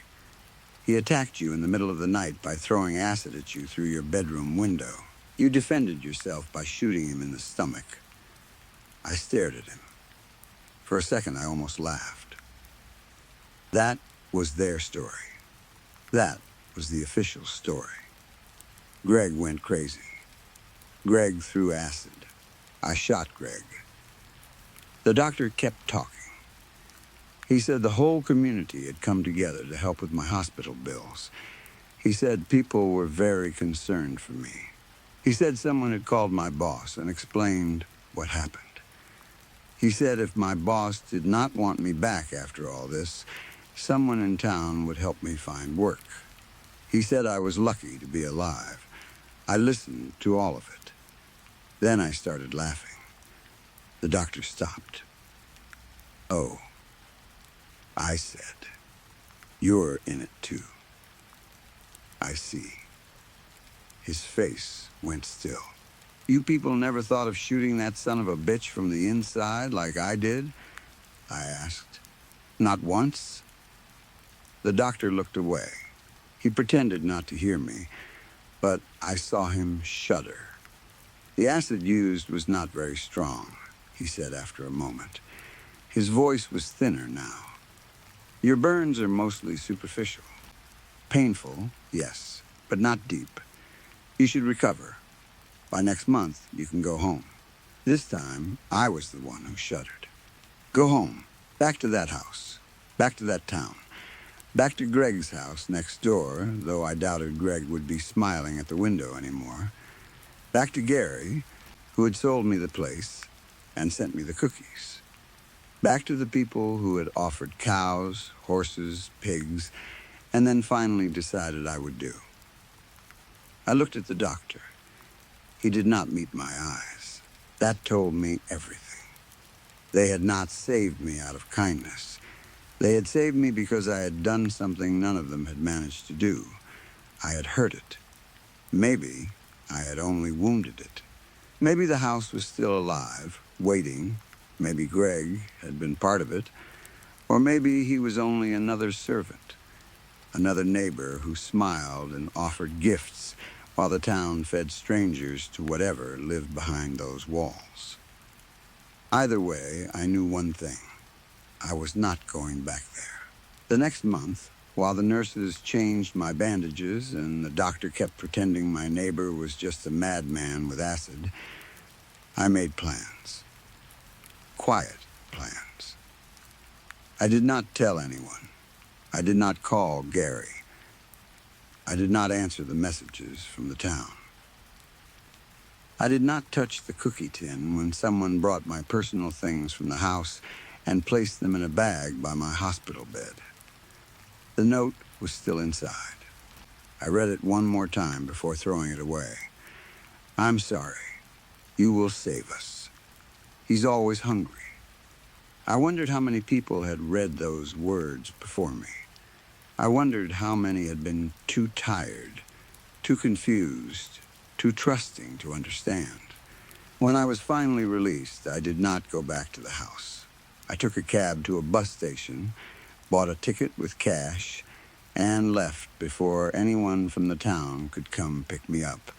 He attacked you in the middle of the night by throwing acid at you through your bedroom window. You defended yourself by shooting him in the stomach." I stared at him. For a second, I almost laughed. That was their story. That was the official story. Greg went crazy. Greg threw acid. I shot Greg. The doctor kept talking. He said the whole community had come together to help with my hospital bills. He said people were very concerned for me. He said someone had called my boss and explained what happened. He said if my boss did not want me back after all this, someone in town would help me find work. He said I was lucky to be alive. I listened to all of it. Then I started laughing. The doctor stopped. "Oh," I said, "you're in it too." "I see." His face went still. "You people never thought of shooting that son of a bitch from the inside like I did?" I asked. "Not once?" The doctor looked away. He pretended not to hear me, but I saw him shudder. "The acid used was not very strong," he said after a moment. His voice was thinner now. "Your burns are mostly superficial. Painful, yes, but not deep. You should recover. By next month, you can go home." This time, I was the one who shuddered. Go home, back to that house, back to that town, back to Greg's house next door, though I doubted Greg would be smiling at the window anymore. Back to Gary, who had sold me the place and sent me the cookies. Back to the people who had offered cows, horses, pigs, and then finally decided I would do. I looked at the doctor. He did not meet my eyes. That told me everything. They had not saved me out of kindness. They had saved me because I had done something none of them had managed to do. I had hurt it. Maybe I had only wounded it. Maybe the house was still alive, waiting. Maybe Greg had been part of it. Or maybe he was only another servant, another neighbor who smiled and offered gifts while the town fed strangers to whatever lived behind those walls. Either way, I knew one thing. I was not going back there. The next month, while the nurses changed my bandages and the doctor kept pretending my neighbor was just a madman with acid, I made plans. Quiet plans. I did not tell anyone. I did not call Gary. I did not answer the messages from the town. I did not touch the cookie tin when someone brought my personal things from the house and placed them in a bag by my hospital bed. The note was still inside. I read it one more time before throwing it away. "I'm sorry. You will save us. He's always hungry." I wondered how many people had read those words before me. I wondered how many had been too tired, too confused, too trusting to understand. When I was finally released, I did not go back to the house. I took a cab to a bus station, bought a ticket with cash, and left before anyone from the town could come pick me up,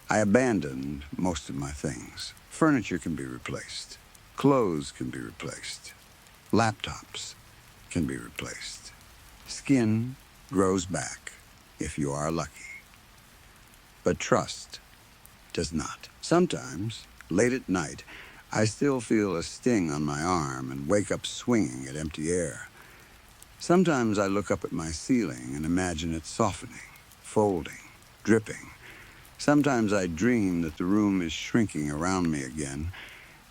I abandoned most of my things. Furniture can be replaced. Clothes can be replaced. Laptops can be replaced. Skin grows back if you are lucky. But trust does not. Sometimes, late at night, I still feel a sting on my arm and wake up swinging at empty air. Sometimes I look up at my ceiling and imagine it softening, folding, dripping. Sometimes I dream that the room is shrinking around me again,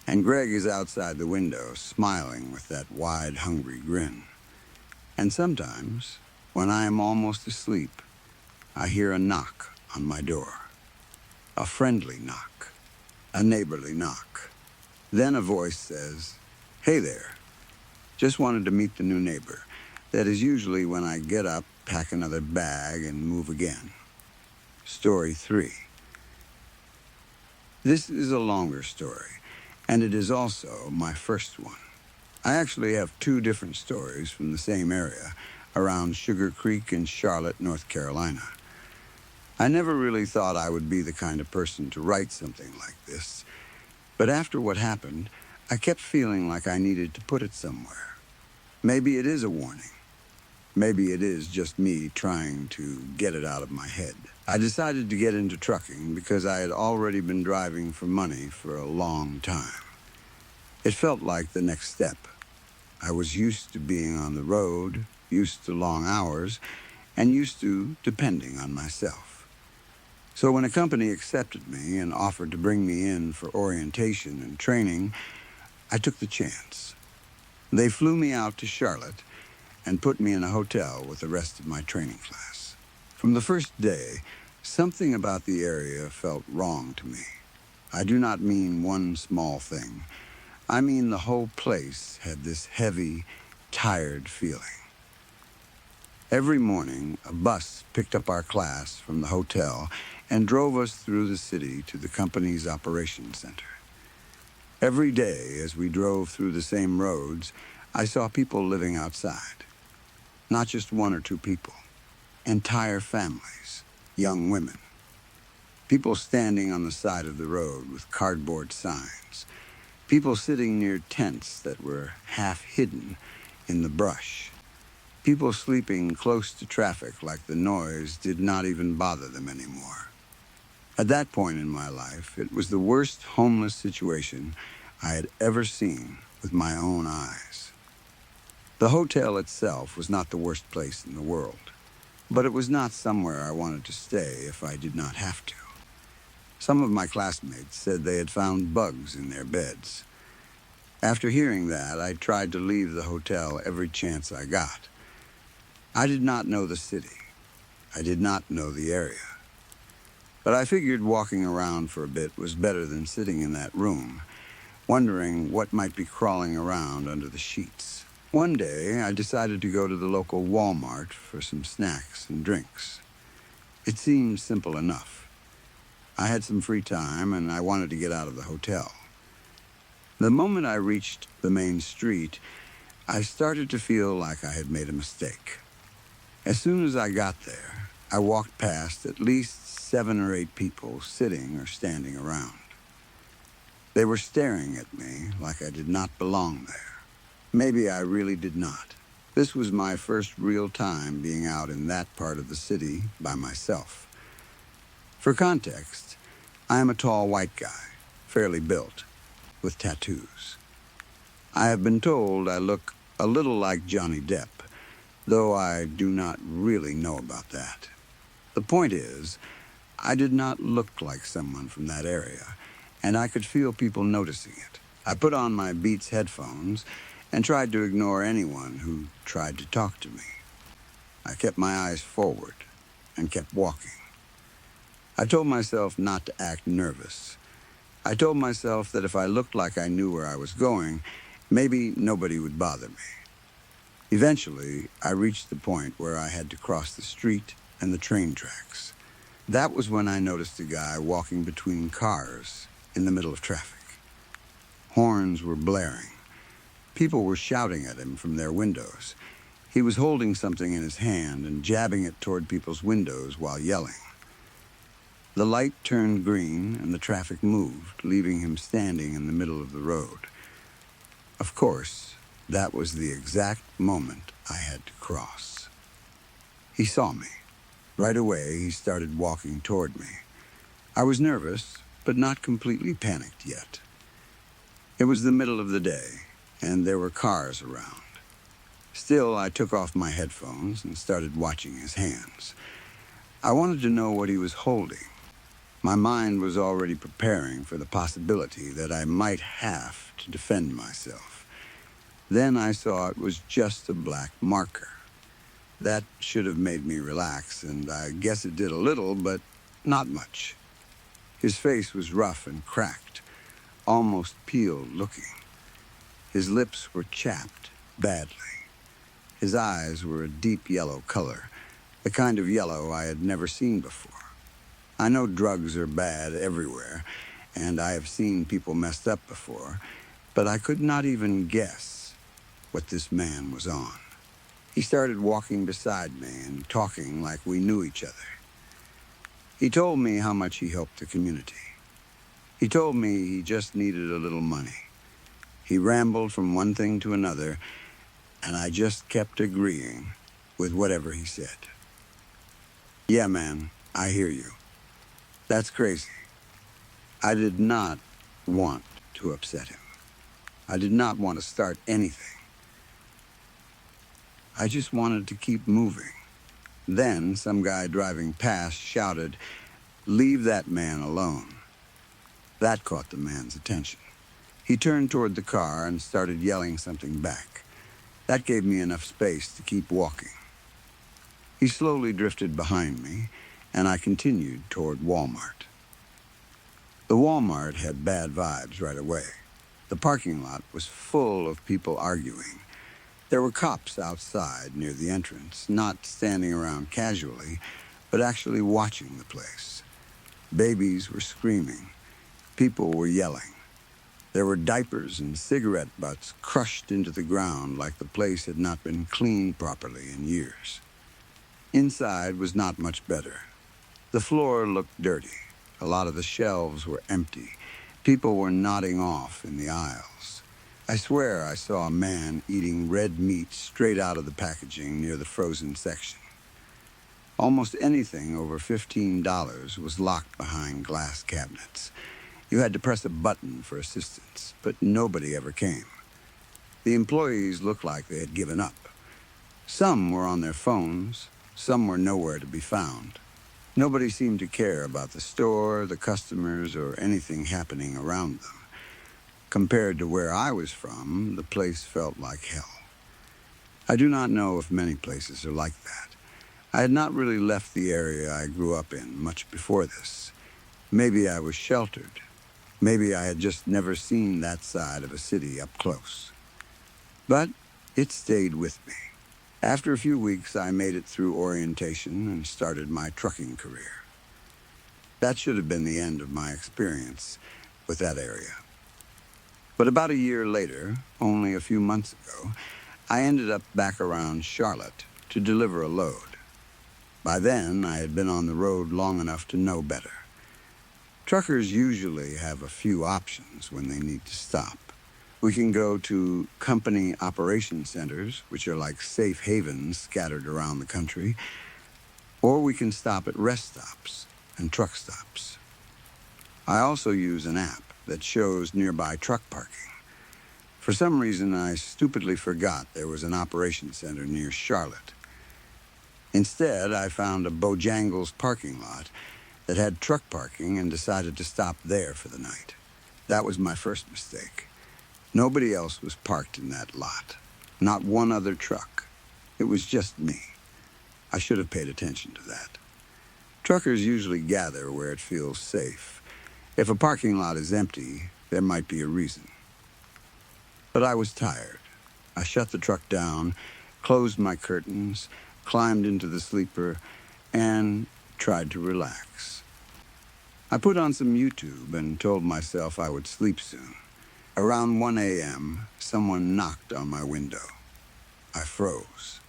and Greg is outside the window, smiling with that wide, hungry grin. And sometimes, when I am almost asleep, I hear a knock on my door. A friendly knock, a neighborly knock. Then a voice says, "Hey there, just wanted to meet the new neighbor." That is usually when I get up, pack another bag, and move again. Story 3. This is a longer story, and it is also my first one. I actually have 2 different stories from the same area, around Sugar Creek in Charlotte, North Carolina. I never really thought I would be the kind of person to write something like this, but after what happened, I kept feeling like I needed to put it somewhere. Maybe it is a warning. Maybe it is just me trying to get it out of my head. I decided to get into trucking because I had already been driving for money for a long time. It felt like the next step. I was used to being on the road, used to long hours, and used to depending on myself. So when a company accepted me and offered to bring me in for orientation and training, I took the chance. They flew me out to Charlotte and put me in a hotel with the rest of my training class. From the first day, something about the area felt wrong to me. I do not mean one small thing. I mean the whole place had this heavy, tired feeling. Every morning, a bus picked up our class from the hotel and drove us through the city to the company's operations center. Every day, as we drove through the same roads, I saw people living outside. Not just 1 or 2 people, entire families, young women. People standing on the side of the road with cardboard signs. People sitting near tents that were half hidden in the brush. People sleeping close to traffic like the noise did not even bother them anymore. At that point in my life, it was the worst homeless situation I had ever seen with my own eyes. The hotel itself was not the worst place in the world, but it was not somewhere I wanted to stay if I did not have to. Some of my classmates said they had found bugs in their beds. After hearing that, I tried to leave the hotel every chance I got. I did not know the city. I did not know the area. But I figured walking around for a bit was better than sitting in that room, wondering what might be crawling around under the sheets. One day, I decided to go to the local Walmart for some snacks and drinks. It seemed simple enough. I had some free time, and I wanted to get out of the hotel. The moment I reached the main street, I started to feel like I had made a mistake. As soon as I got there, I walked past at least 7 or 8 people sitting or standing around. They were staring at me like I did not belong there. Maybe I really did not. This was my first real time being out in that part of the city by myself. For context, I am a tall white guy, fairly built, with tattoos. I have been told I look a little like Johnny Depp, though I do not really know about that. The point is, I did not look like someone from that area, and I could feel people noticing it. I put on my Beats headphones and tried to ignore anyone who tried to talk to me. I kept my eyes forward and kept walking. I told myself not to act nervous. I told myself that if I looked like I knew where I was going, maybe nobody would bother me. Eventually, I reached the point where I had to cross the street and the train tracks. That was when I noticed a guy walking between cars in the middle of traffic. Horns were blaring. People were shouting at him from their windows. He was holding something in his hand and jabbing it toward people's windows while yelling. The light turned green and the traffic moved, leaving him standing in the middle of the road. Of course, that was the exact moment I had to cross. He saw me. Right away, he started walking toward me. I was nervous, but not completely panicked yet. It was the middle of the day, and there were cars around. Still, I took off my headphones and started watching his hands. I wanted to know what he was holding. My mind was already preparing for the possibility that I might have to defend myself. Then I saw it was just a black marker. That should have made me relax, and I guess it did a little, but not much. His face was rough and cracked, almost peeled looking. His lips were chapped badly. His eyes were a deep yellow color, the kind of yellow I had never seen before. I know drugs are bad everywhere, and I have seen people messed up before, but I could not even guess what this man was on. He started walking beside me and talking like we knew each other. He told me how much he helped the community. He told me he just needed a little money. He rambled from one thing to another, and I just kept agreeing with whatever he said. Yeah, man, I hear you. That's crazy. I did not want to upset him. I did not want to start anything. I just wanted to keep moving. Then some guy driving past shouted, "Leave that man alone." That caught the man's attention. He turned toward the car and started yelling something back. That gave me enough space to keep walking. He slowly drifted behind me, and I continued toward Walmart. The Walmart had bad vibes right away. The parking lot was full of people arguing. There were cops outside near the entrance, not standing around casually, but actually watching the place. Babies were screaming. People were yelling. There were diapers and cigarette butts crushed into the ground like the place had not been cleaned properly in years. Inside was not much better. The floor looked dirty. A lot of the shelves were empty. People were nodding off in the aisles. I swear I saw a man eating red meat straight out of the packaging near the frozen section. Almost anything over $15 was locked behind glass cabinets. You had to press a button for assistance, but nobody ever came. The employees looked like they had given up. Some were on their phones, some were nowhere to be found. Nobody seemed to care about the store, the customers, or anything happening around them. Compared to where I was from, the place felt like hell. I do not know if many places are like that. I had not really left the area I grew up in much before this. Maybe I was sheltered. Maybe I had just never seen that side of a city up close. But it stayed with me. After a few weeks, I made it through orientation and started my trucking career. That should have been the end of my experience with that area. But about a year later, only a few months ago, I ended up back around Charlotte to deliver a load. By then, I had been on the road long enough to know better. Truckers usually have a few options when they need to stop. We can go to company operation centers, which are like safe havens scattered around the country, or we can stop at rest stops and truck stops. I also use an app that shows nearby truck parking. For some reason, I stupidly forgot there was an operation center near Charlotte. Instead, I found a Bojangles parking lot that had truck parking and decided to stop there for the night. That was my first mistake. Nobody else was parked in that lot. Not one other truck. It was just me. I should have paid attention to that. Truckers usually gather where it feels safe. If a parking lot is empty, there might be a reason. But I was tired. I shut the truck down, closed my curtains, climbed into the sleeper, and tried to relax. I put on some YouTube and told myself I would sleep soon. Around 1 a.m., someone knocked on my window. I froze.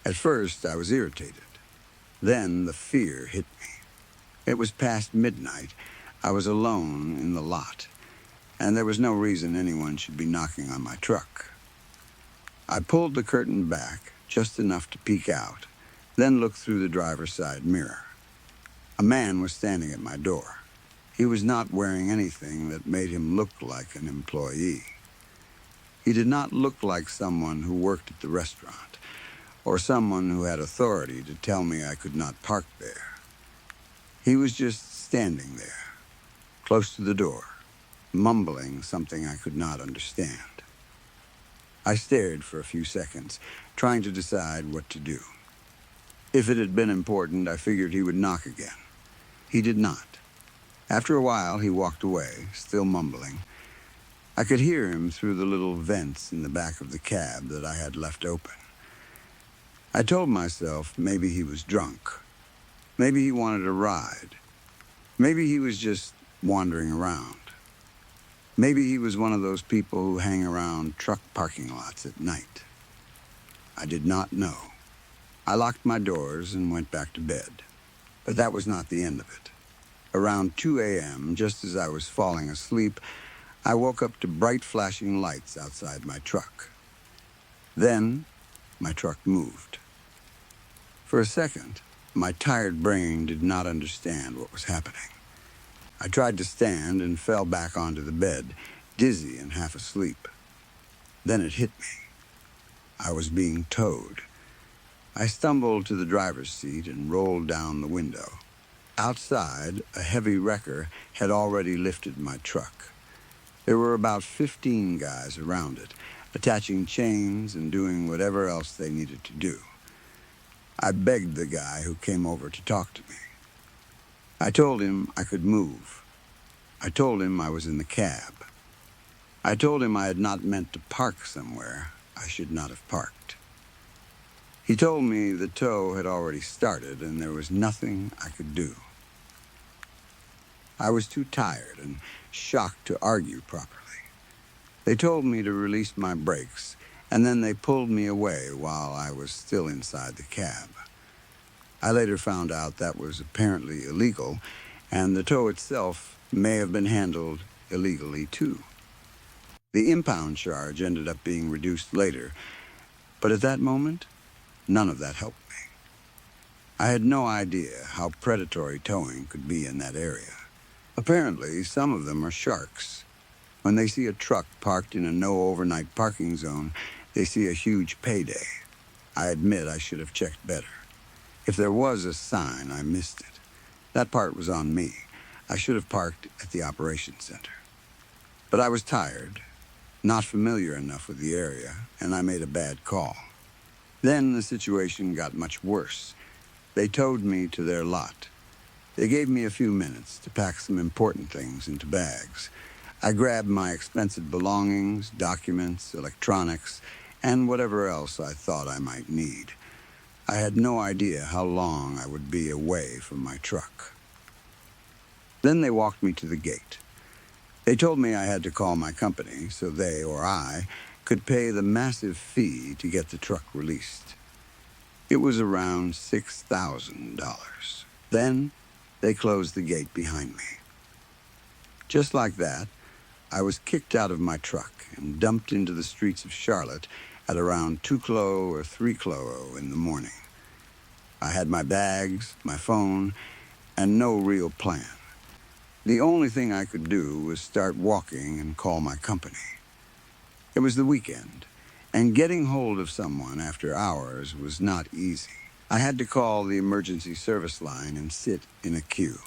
At first, I was irritated. Then the fear hit me. It was past midnight. I was alone in the lot, and there was no reason anyone should be knocking on my truck. I pulled the curtain back just enough to peek out, then looked through the driver's side mirror. A man was standing at my door. He was not wearing anything that made him look like an employee. He did not look like someone who worked at the restaurant, or someone who had authority to tell me I could not park there. He was just standing there, close to the door, mumbling something I could not understand. I stared for a few seconds, trying to decide what to do. If it had been important, I figured he would knock again. He did not. After a while, he walked away, still mumbling. I could hear him through the little vents in the back of the cab that I had left open. I told myself maybe he was drunk. Maybe he wanted a ride. Maybe he was just wandering around. Maybe he was one of those people who hang around truck parking lots at night. I did not know. I locked my doors and went back to bed. But that was not the end of it. Around 2 a.m., just as I was falling asleep, I woke up to bright flashing lights outside my truck. Then, my truck moved. For a second, my tired brain did not understand what was happening. I tried to stand and fell back onto the bed, dizzy and half asleep. Then it hit me. I was being towed. I stumbled to the driver's seat and rolled down the window. Outside, a heavy wrecker had already lifted my truck. There were about 15 guys around it, attaching chains and doing whatever else they needed to do. I begged the guy who came over to talk to me. I told him I could move. I told him I was in the cab. I told him I had not meant to park somewhere I should not have parked. He told me the tow had already started and there was nothing I could do. I was too tired and shocked to argue properly. They told me to release my brakes, and then they pulled me away while I was still inside the cab. I later found out that was apparently illegal, and the tow itself may have been handled illegally too. The impound charge ended up being reduced later, but at that moment, none of that helped me. I had no idea how predatory towing could be in that area. Apparently, some of them are sharks. When they see a truck parked in a no overnight parking zone, they see a huge payday. I admit I should have checked better. If there was a sign, I missed it. That part was on me. I should have parked at the operations center. But I was tired, not familiar enough with the area, and I made a bad call. Then the situation got much worse. They towed me to their lot. They gave me a few minutes to pack some important things into bags. I grabbed my expensive belongings, documents, electronics, and whatever else I thought I might need. I had no idea how long I would be away from my truck. Then they walked me to the gate. They told me I had to call my company so they or I could pay the massive fee to get the truck released. It was around $6,000. Then they closed the gate behind me. Just like that, I was kicked out of my truck and dumped into the streets of Charlotte at around 2 or 3 in the morning. I had my bags, my phone, and no real plan. The only thing I could do was start walking and call my company. It was the weekend, and getting hold of someone after hours was not easy. I had to call the emergency service line and sit in a queue.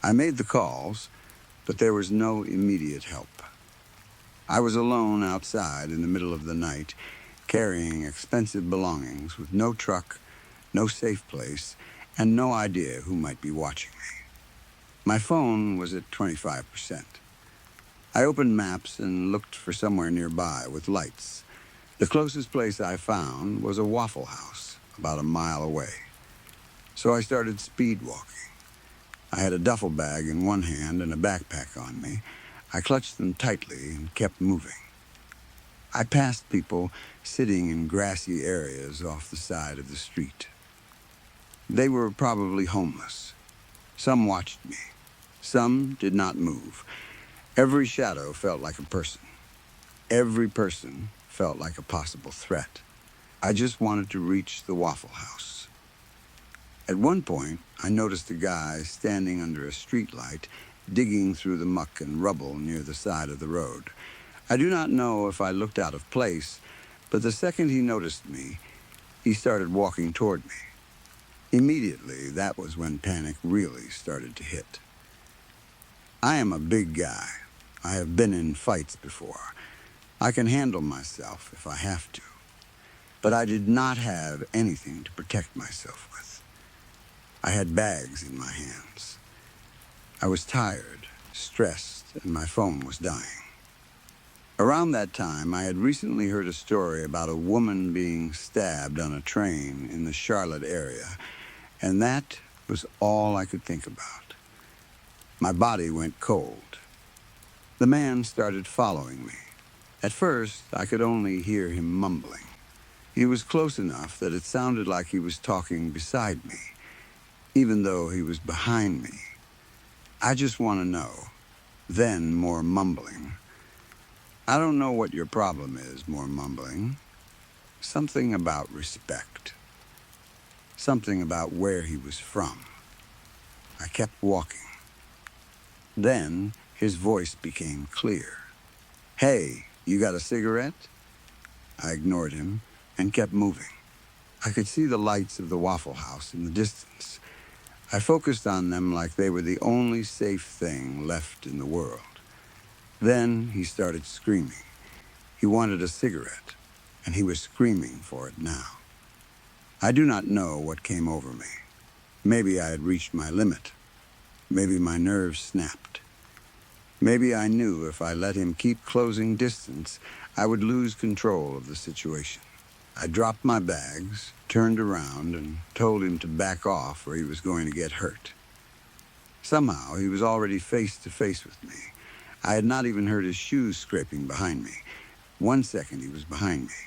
I made the calls, but there was no immediate help. I was alone outside in the middle of the night, carrying expensive belongings with no truck, no safe place, and no idea who might be watching me. My phone was at 25%. I opened maps and looked for somewhere nearby with lights. The closest place I found was a Waffle House, about a mile away. So I started speed walking. I had a duffel bag in one hand and a backpack on me. I clutched them tightly and kept moving. I passed people sitting in grassy areas off the side of the street. They were probably homeless. Some watched me. Some did not move. Every shadow felt like a person. Every person felt like a possible threat. I just wanted to reach the Waffle House. At one point, I noticed a guy standing under a streetlight, digging through the muck and rubble near the side of the road. I do not know if I looked out of place, but the second he noticed me, he started walking toward me. Immediately, that was when panic really started to hit. I am a big guy. I have been in fights before. I can handle myself if I have to. But I did not have anything to protect myself with. I had bags in my hands. I was tired, stressed, and my phone was dying. Around that time, I had recently heard a story about a woman being stabbed on a train in the Charlotte area, and that was all I could think about. My body went cold. The man started following me. At first, I could only hear him mumbling. He was close enough that it sounded like he was talking beside me, even though he was behind me. I just want to know. Then more mumbling. I don't know what your problem is, more mumbling. Something about respect. Something about where he was from. I kept walking. Then his voice became clear. Hey, you got a cigarette? I ignored him and kept moving. I could see the lights of the Waffle House in the distance. I focused on them like they were the only safe thing left in the world. Then he started screaming. He wanted a cigarette, and he was screaming for it now. I do not know what came over me. Maybe I had reached my limit. Maybe my nerves snapped. Maybe I knew if I let him keep closing distance, I would lose control of the situation. I dropped my bags, turned around, and told him to back off or he was going to get hurt. Somehow, he was already face to face with me. I had not even heard his shoes scraping behind me. 1 second, he was behind me,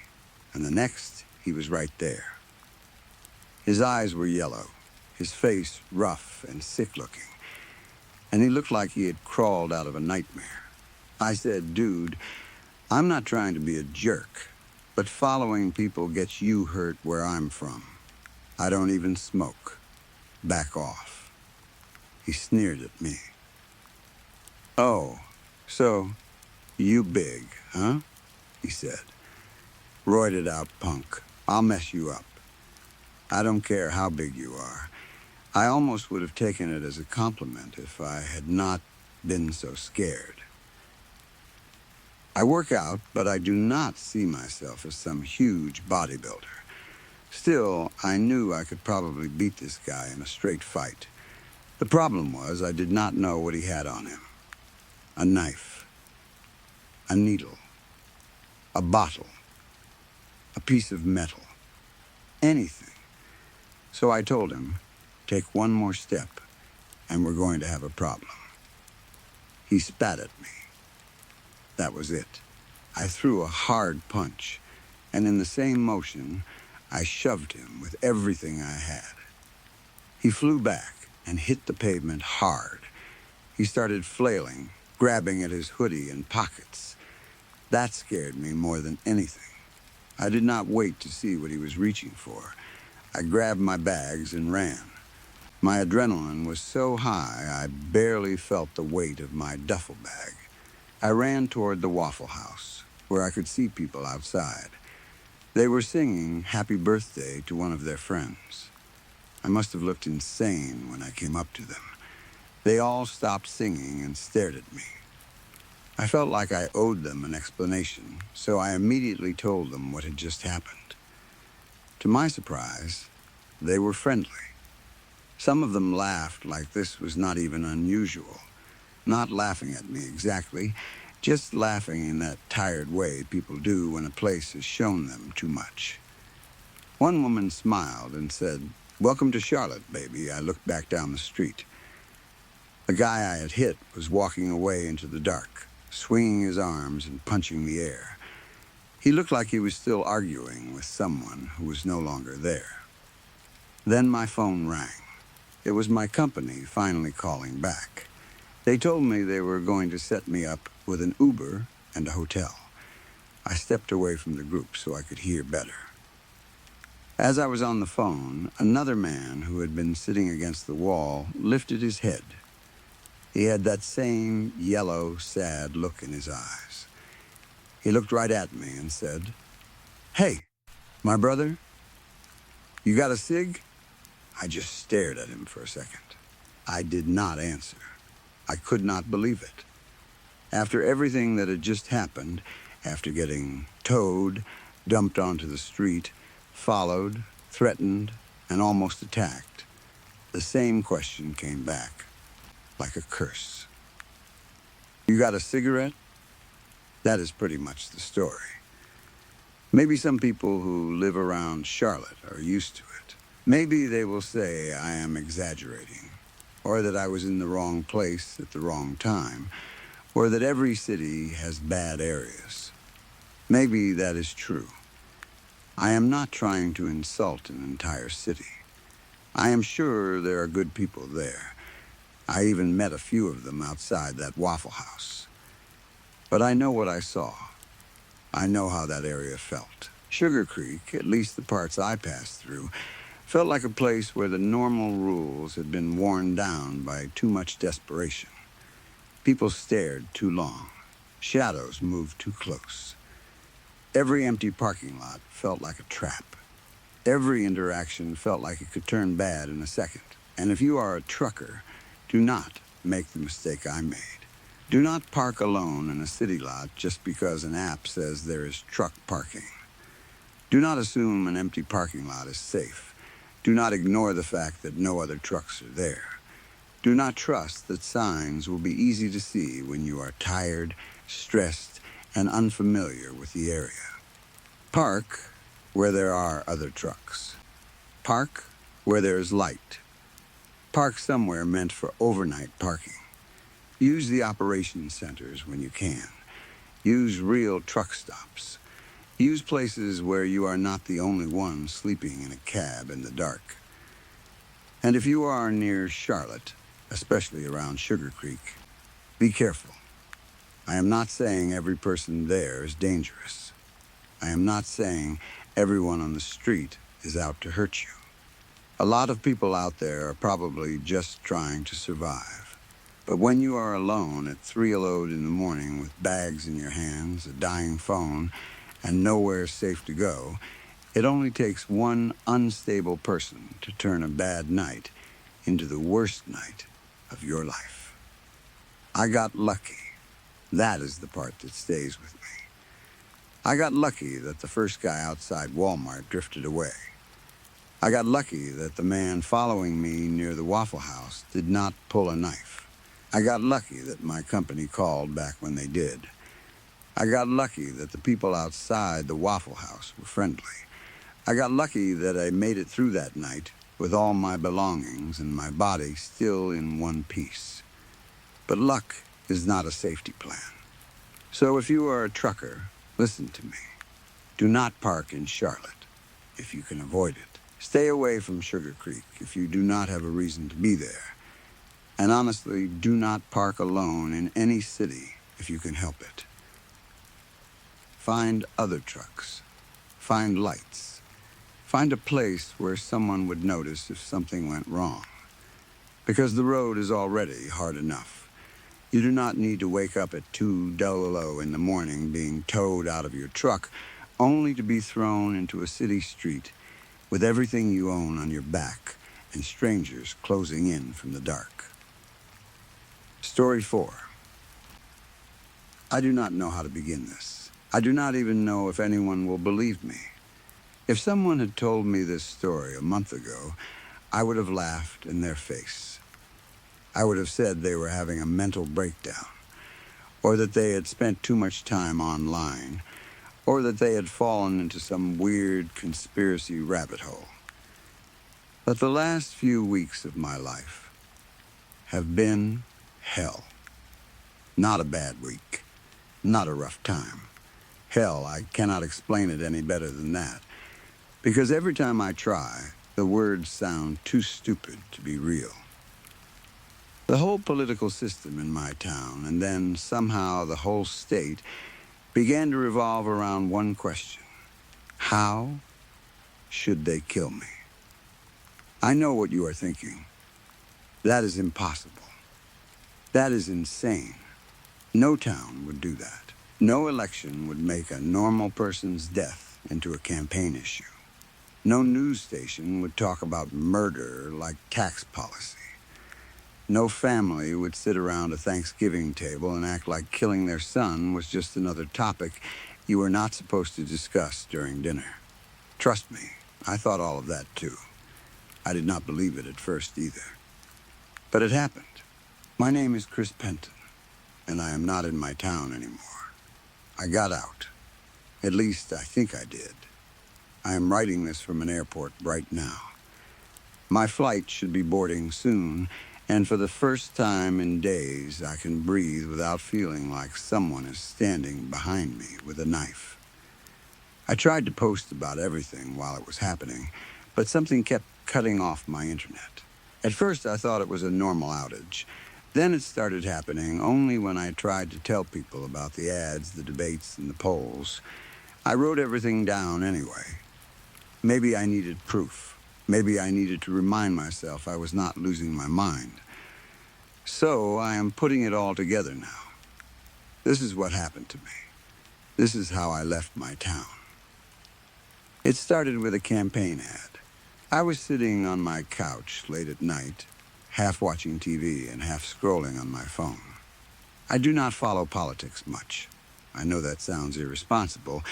and the next, he was right there. His eyes were yellow, his face rough and sick-looking, and he looked like he had crawled out of a nightmare. I said, dude, I'm not trying to be a jerk, but following people gets you hurt where I'm from. I don't even smoke. Back off. He sneered at me. Oh, so you big, huh? He said. Roided out punk. I'll mess you up. I don't care how big you are. I almost would have taken it as a compliment if I had not been so scared. I work out, but I do not see myself as some huge bodybuilder. Still, I knew I could probably beat this guy in a straight fight. The problem was I did not know what he had on him. A knife, a needle, a bottle, a piece of metal, anything. So I told him, take one more step, and we're going to have a problem. He spat at me. That was it. I threw a hard punch, and in the same motion, I shoved him with everything I had. He flew back and hit the pavement hard. He started flailing, grabbing at his hoodie and pockets. That scared me more than anything. I did not wait to see what he was reaching for. I grabbed my bags and ran. My adrenaline was so high, I barely felt the weight of my duffel bag. I ran toward the Waffle House, where I could see people outside. They were singing Happy Birthday to one of their friends. I must have looked insane when I came up to them. They all stopped singing and stared at me. I felt like I owed them an explanation, so I immediately told them what had just happened. To my surprise, they were friendly. Some of them laughed like this was not even unusual. Not laughing at me exactly, just laughing in that tired way people do when a place has shown them too much. One woman smiled and said, "Welcome to Charlotte, baby." I looked back down the street. The guy I had hit was walking away into the dark, swinging his arms and punching the air. He looked like he was still arguing with someone who was no longer there. Then my phone rang. It was my company finally calling back. They told me they were going to set me up with an Uber and a hotel. I stepped away from the group so I could hear better. As I was on the phone, another man who had been sitting against the wall lifted his head. He had that same yellow, sad look in his eyes. He looked right at me and said, "Hey, my brother, you got a cig?" I just stared at him for a second. I did not answer. I could not believe it. After everything that had just happened, after getting towed, dumped onto the street, followed, threatened, and almost attacked, the same question came back, like a curse. "You got a cigarette?" That is pretty much the story. Maybe some people who live around Charlotte are used to it. Maybe they will say I am exaggerating, or that I was in the wrong place at the wrong time, or that every city has bad areas. Maybe that is true. I am not trying to insult an entire city. I am sure there are good people there. I even met a few of them outside that Waffle House. But I know what I saw. I know how that area felt. Sugar Creek, at least the parts I passed through, felt like a place where the normal rules had been worn down by too much desperation. People stared too long. Shadows moved too close. Every empty parking lot felt like a trap. Every interaction felt like it could turn bad in a second. And if you are a trucker, do not make the mistake I made. Do not park alone in a city lot just because an app says there is truck parking. Do not assume an empty parking lot is safe. Do not ignore the fact that no other trucks are there. Do not trust that signs will be easy to see when you are tired, stressed, and unfamiliar with the area. Park where there are other trucks. Park where there is light. Park somewhere meant for overnight parking. Use the operation centers when you can. Use real truck stops. Use places where you are not the only one sleeping in a cab in the dark. And if you are near Charlotte, especially around Sugar Creek, be careful. I am not saying every person there is dangerous. I am not saying everyone on the street is out to hurt you. A lot of people out there are probably just trying to survive. But when you are alone at 3:00 in the morning with bags in your hands, a dying phone, and nowhere safe to go, it only takes one unstable person to turn a bad night into the worst night of your life. I got lucky. That is the part that stays with me. I got lucky that the first guy outside Walmart drifted away. I got lucky that the man following me near the Waffle House did not pull a knife. I got lucky that my company called back when they did. I got lucky that the people outside the Waffle House were friendly. I got lucky that I made it through that night with all my belongings and my body still in one piece. But luck is not a safety plan. So if you are a trucker, listen to me. Do not park in Charlotte if you can avoid it. Stay away from Sugar Creek if you do not have a reason to be there. And honestly, do not park alone in any city if you can help it. Find other trucks. Find lights. Find a place where someone would notice if something went wrong. Because the road is already hard enough. You do not need to wake up at 2:00 in the morning being towed out of your truck only to be thrown into a city street with everything you own on your back and strangers closing in from the dark. Story 4. I do not know how to begin this. I do not even know if anyone will believe me. If someone had told me this story a month ago, I would have laughed in their face. I would have said they were having a mental breakdown, or that they had spent too much time online, or that they had fallen into some weird conspiracy rabbit hole. But the last few weeks of my life have been hell. Not a bad week, not a rough time. Hell, I cannot explain it any better than that. Because every time I try, The words sound too stupid to be real. The whole political system in my town, and then somehow the whole state, began to revolve around one question. How should they kill me? I know what you are thinking. That is impossible. That is insane. No town would do that. No election would make a normal person's death into a campaign issue. No news station would talk about murder like tax policy. No family would sit around a Thanksgiving table and act like killing their son was just another topic you were not supposed to discuss during dinner. Trust me, I thought all of that too. I did not believe it at first either. But it happened. My name is Chris Penton, and I am not in my town anymore. I got out. At least I think I did. I am writing this from an airport right now. My flight should be boarding soon, and for the first time in days, I can breathe without feeling like someone is standing behind me with a knife. I tried to post about everything while it was happening, but something kept cutting off my internet. At first, I thought it was a normal outage. Then it started happening only when I tried to tell people about the ads, the debates, and the polls. I wrote everything down anyway. Maybe I needed proof. Maybe I needed to remind myself I was not losing my mind. So I am putting it all together now. This is what happened to me. This is how I left my town. It started with a campaign ad. I was sitting on my couch late at night, half watching TV and half scrolling on my phone. I do not follow politics much. I know that sounds irresponsible,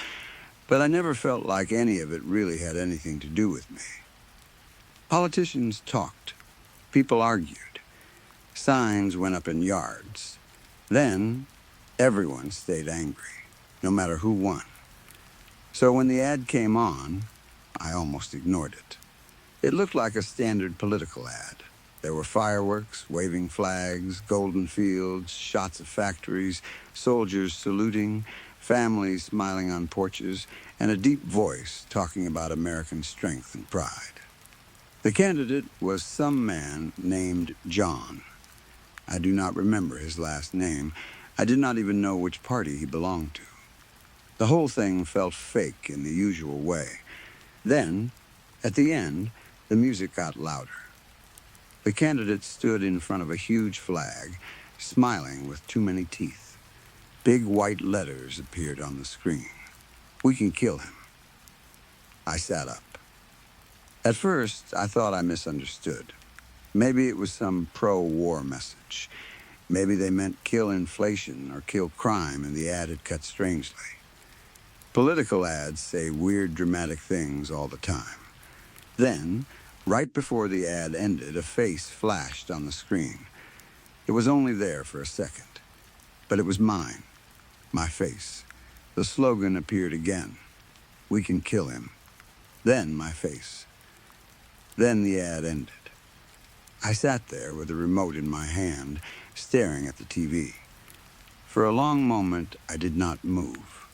but I never felt like any of it really had anything to do with me. Politicians talked. People argued. Signs went up in yards. Then, everyone stayed angry, no matter who won. So when the ad came on, I almost ignored it. It looked like a standard political ad. There were fireworks, waving flags, golden fields, shots of factories, soldiers saluting, families smiling on porches, and a deep voice talking about American strength and pride. The candidate was some man named John. I do not remember his last name. I did not even know which party he belonged to. The whole thing felt fake in the usual way. Then, at the end, the music got louder. The candidate stood in front of a huge flag, smiling with too many teeth. Big white letters appeared on the screen. We can kill him. I sat up. At first, I thought I misunderstood. Maybe it was some pro-war message. Maybe they meant kill inflation or kill crime, and the ad had cut strangely. Political ads say weird, dramatic things all the time. Then, right before the ad ended, a face flashed on the screen. It was only there for a second, but it was mine, my face. The slogan appeared again. We can kill him. Then my face. Then the ad ended. I sat there with the remote in my hand, staring at the TV. For a long moment, I did not move.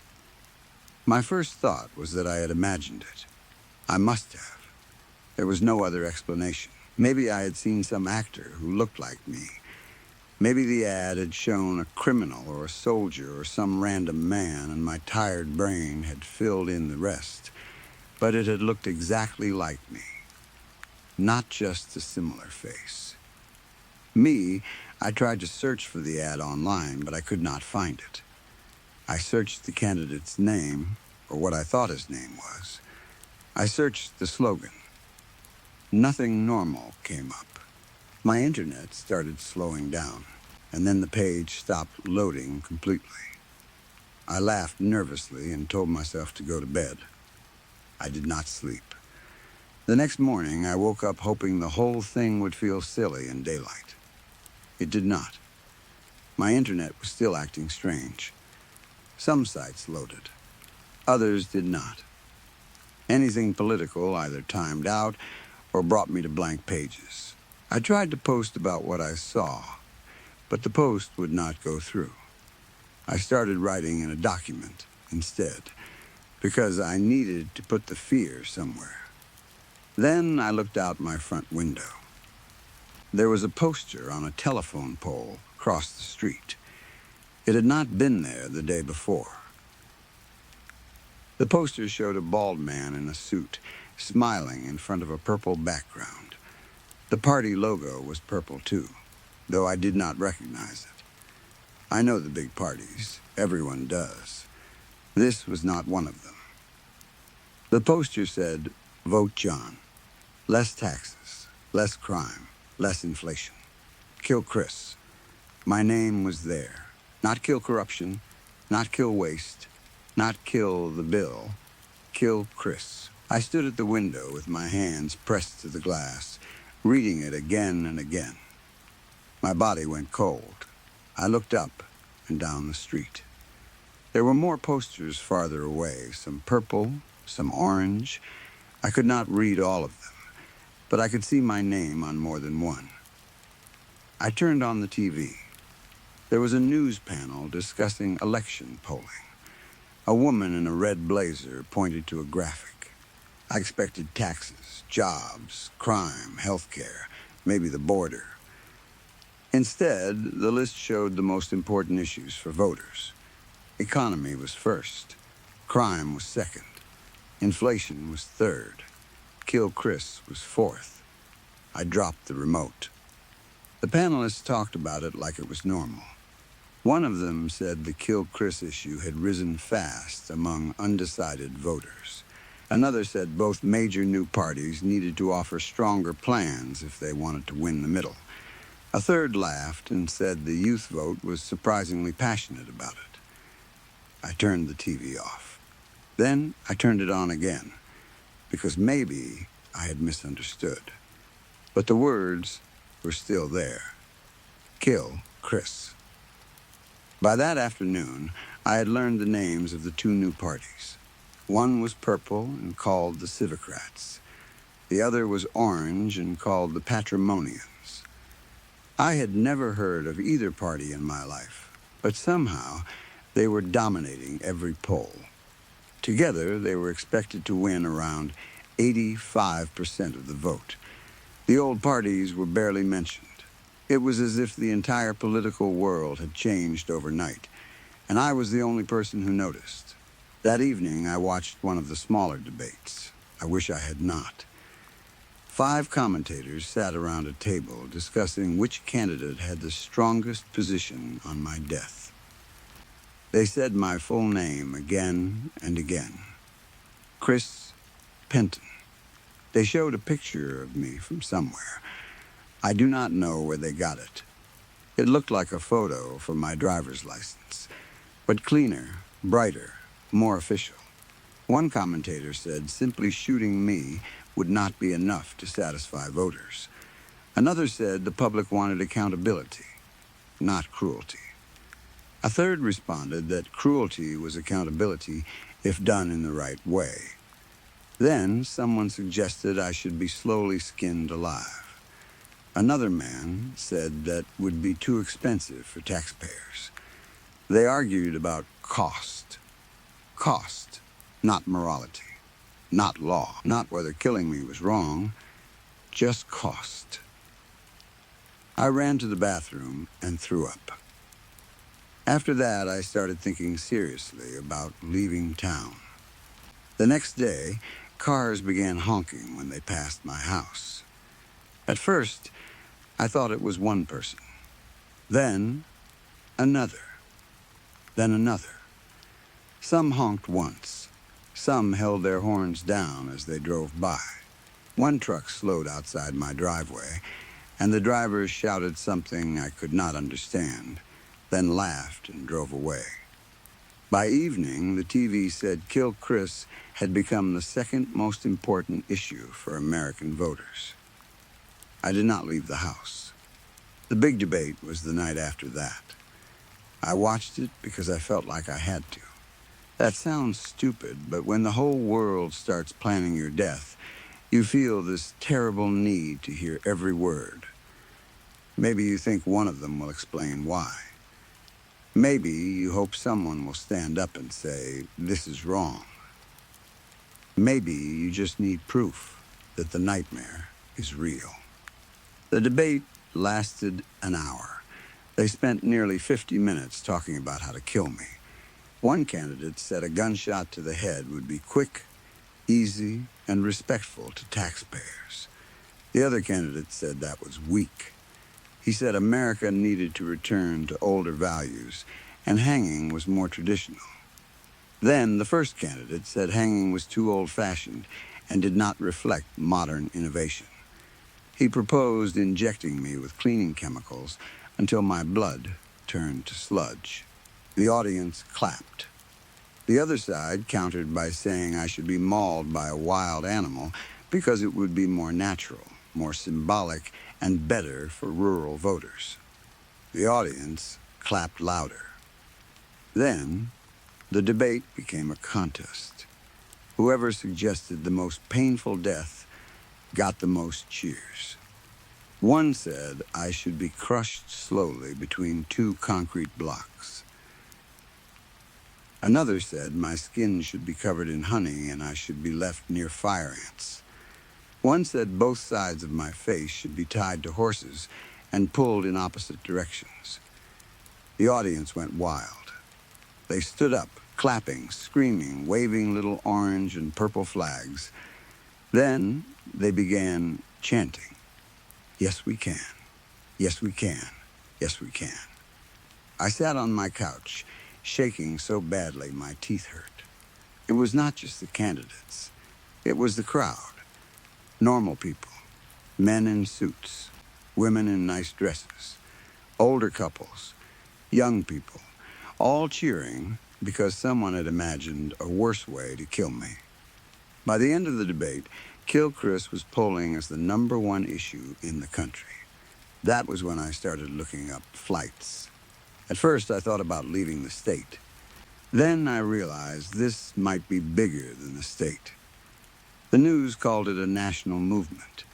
My first thought was that I had imagined it. I must have. There was no other explanation. Maybe I had seen some actor who looked like me. Maybe the ad had shown a criminal or a soldier or some random man, and my tired brain had filled in the rest. But it had looked exactly like me. Not just a similar face. Me, I tried to search for the ad online, but I could not find it. I searched the candidate's name, or what I thought his name was. I searched the slogan. Nothing normal came up. My internet started slowing down, and then the page stopped loading completely. I laughed nervously and told myself to go to bed. I did not sleep. The next morning, I woke up hoping the whole thing would feel silly in daylight. It did not. My internet was still acting strange. Some sites loaded. Others did not. Anything political either timed out or brought me to blank pages. I tried to post about what I saw, but the post would not go through. I started writing in a document instead, because I needed to put the fear somewhere. Then I looked out my front window. There was a poster on a telephone pole across the street. It had not been there the day before. The poster showed a bald man in a suit, smiling in front of a purple background. The party logo was purple too, though I did not recognize it. I know the big parties. Everyone does. This was not one of them. The poster said, "Vote John. Less taxes, less crime, less inflation. Kill Chris." My name was there. Not kill corruption, not kill waste, not kill the bill. Kill Chris. I stood at the window with my hands pressed to the glass, reading it again and again. My body went cold. I looked up and down the street. There were more posters farther away, some purple, some orange. I could not read all of them, but I could see my name on more than one. I turned on the TV. There was a news panel discussing election polling. A woman in a red blazer pointed to a graphic. I expected taxes, jobs, crime, healthcare, maybe the border. Instead, the list showed the most important issues for voters. Economy was first. Crime was second. Inflation was third. Kill Chris was fourth. I dropped the remote. The panelists talked about it like it was normal. One of them said the Kill Chris issue had risen fast among undecided voters. Another said both major new parties needed to offer stronger plans if they wanted to win the middle. A third laughed and said the youth vote was surprisingly passionate about it. I turned the TV off. Then I turned it on again, because maybe I had misunderstood. But the words were still there. Kill Chris. By that afternoon, I had learned the names of the two new parties. One was purple and called the Civicrats. The other was orange and called the Patrimonians. I had never heard of either party in my life, but somehow they were dominating every poll. Together, they were expected to win around 85% of the vote. The old parties were barely mentioned. It was as if the entire political world had changed overnight, and I was the only person who noticed. That evening, I watched one of the smaller debates. I wish I had not. 5 commentators sat around a table discussing which candidate had the strongest position on my death. They said my full name again and again. Chris Penton. They showed a picture of me from somewhere. I do not know where they got it. It looked like a photo from my driver's license, but cleaner, brighter, more official. One commentator said simply shooting me would not be enough to satisfy voters. Another said the public wanted accountability, not cruelty. A third responded that cruelty was accountability if done in the right way. Then someone suggested I should be slowly skinned alive. Another man said that would be too expensive for taxpayers. They argued about cost. Cost, not morality, not law, not whether killing me was wrong, just cost. I ran to the bathroom and threw up. After that, I started thinking seriously about leaving town. The next day, cars began honking when they passed my house. At first, I thought it was one person. Then, another. Then another. Some honked once. Some held their horns down as they drove by. One truck slowed outside my driveway, and the driver shouted something I could not understand, then laughed and drove away. By evening, the TV said Kill Chris had become the second most important issue for American voters. I did not leave the house. The big debate was the night after that. I watched it because I felt like I had to. That sounds stupid, but when the whole world starts planning your death, you feel this terrible need to hear every word. Maybe you think one of them will explain why. Maybe you hope someone will stand up and say, this is wrong. Maybe you just need proof. that the nightmare is real. The debate lasted an hour. They spent nearly 50 minutes talking about how to kill me. One candidate said a gunshot to the head would be quick, easy, and respectful to taxpayers. The other candidate said that was weak. He said America needed to return to older values, and hanging was more traditional. Then the first candidate said hanging was too old-fashioned and did not reflect modern innovation. He proposed injecting me with cleaning chemicals until my blood turned to sludge. The audience clapped. The other side countered by saying I should be mauled by a wild animal because it would be more natural, more symbolic, and better for rural voters. The audience clapped louder. Then, the debate became a contest. Whoever suggested the most painful death got the most cheers. One said I should be crushed slowly between two concrete blocks. Another said my skin should be covered in honey and I should be left near fire ants. One said both sides of my face should be tied to horses and pulled in opposite directions. The audience went wild. They stood up, clapping, screaming, waving little orange and purple flags. Then they began chanting, "Yes, we can. Yes, we can. Yes, we can." I sat on my couch, shaking so badly my teeth hurt. It was not just the candidates. It was the crowd. Normal people, men in suits, women in nice dresses, older couples, young people, all cheering because someone had imagined a worse way to kill me. By the end of the debate, Kill Chris was polling as the #1 issue in the country. That was when I started looking up flights. At first, I thought about leaving the state. Then I realized this might be bigger than the state. The news called it a national movement.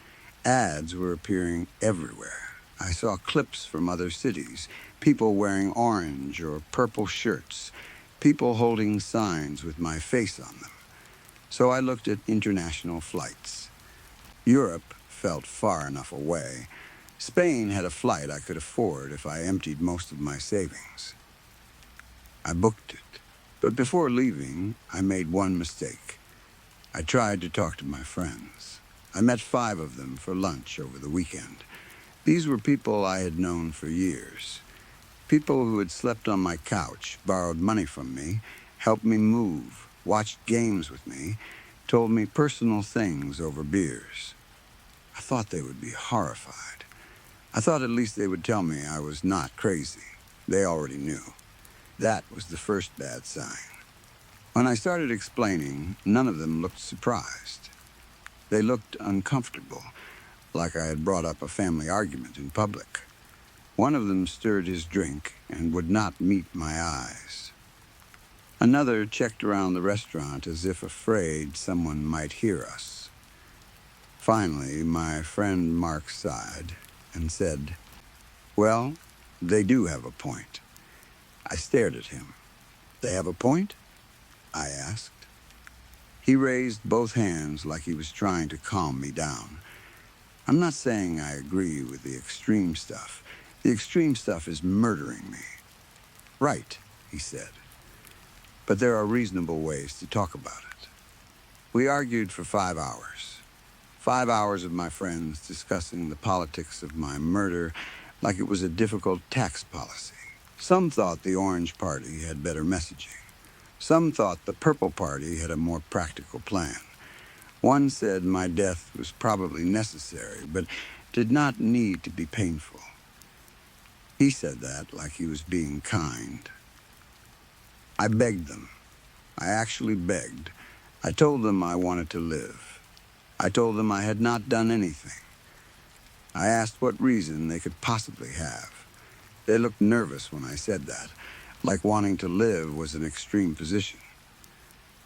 Ads were appearing everywhere. I saw clips from other cities, people wearing orange or purple shirts, people holding signs with my face on them. So I looked at international flights. Europe felt far enough away. Spain had a flight I could afford if I emptied most of my savings. I booked it. But before leaving, I made one mistake. I tried to talk to my friends. I met 5 of them for lunch over the weekend. These were people I had known for years. People who had slept on my couch, borrowed money from me, helped me move, watched games with me, told me personal things over beers. I thought they would be horrified. I thought at least they would tell me I was not crazy. They already knew. That was the first bad sign. When I started explaining, none of them looked surprised. They looked uncomfortable, like I had brought up a family argument in public. One of them stirred his drink and would not meet my eyes. Another checked around the restaurant as if afraid someone might hear us. Finally, my friend Mark sighed and said, "Well, they do have a point." I stared at him. "They have a point?" I asked. He raised both hands like he was trying to calm me down. "I'm not saying I agree with the extreme stuff. The extreme stuff is murdering me." "Right," he said. "But there are reasonable ways to talk about it." We argued for 5 hours. 5 hours of my friends discussing the politics of my murder like it was a difficult tax policy. Some thought the Orange Party had better messaging. Some thought the Purple Party had a more practical plan. One said my death was probably necessary, but did not need to be painful. He said that like he was being kind. I begged them. I actually begged. I told them I wanted to live. I told them I had not done anything. I asked what reason they could possibly have. They looked nervous when I said that, like wanting to live was an extreme position.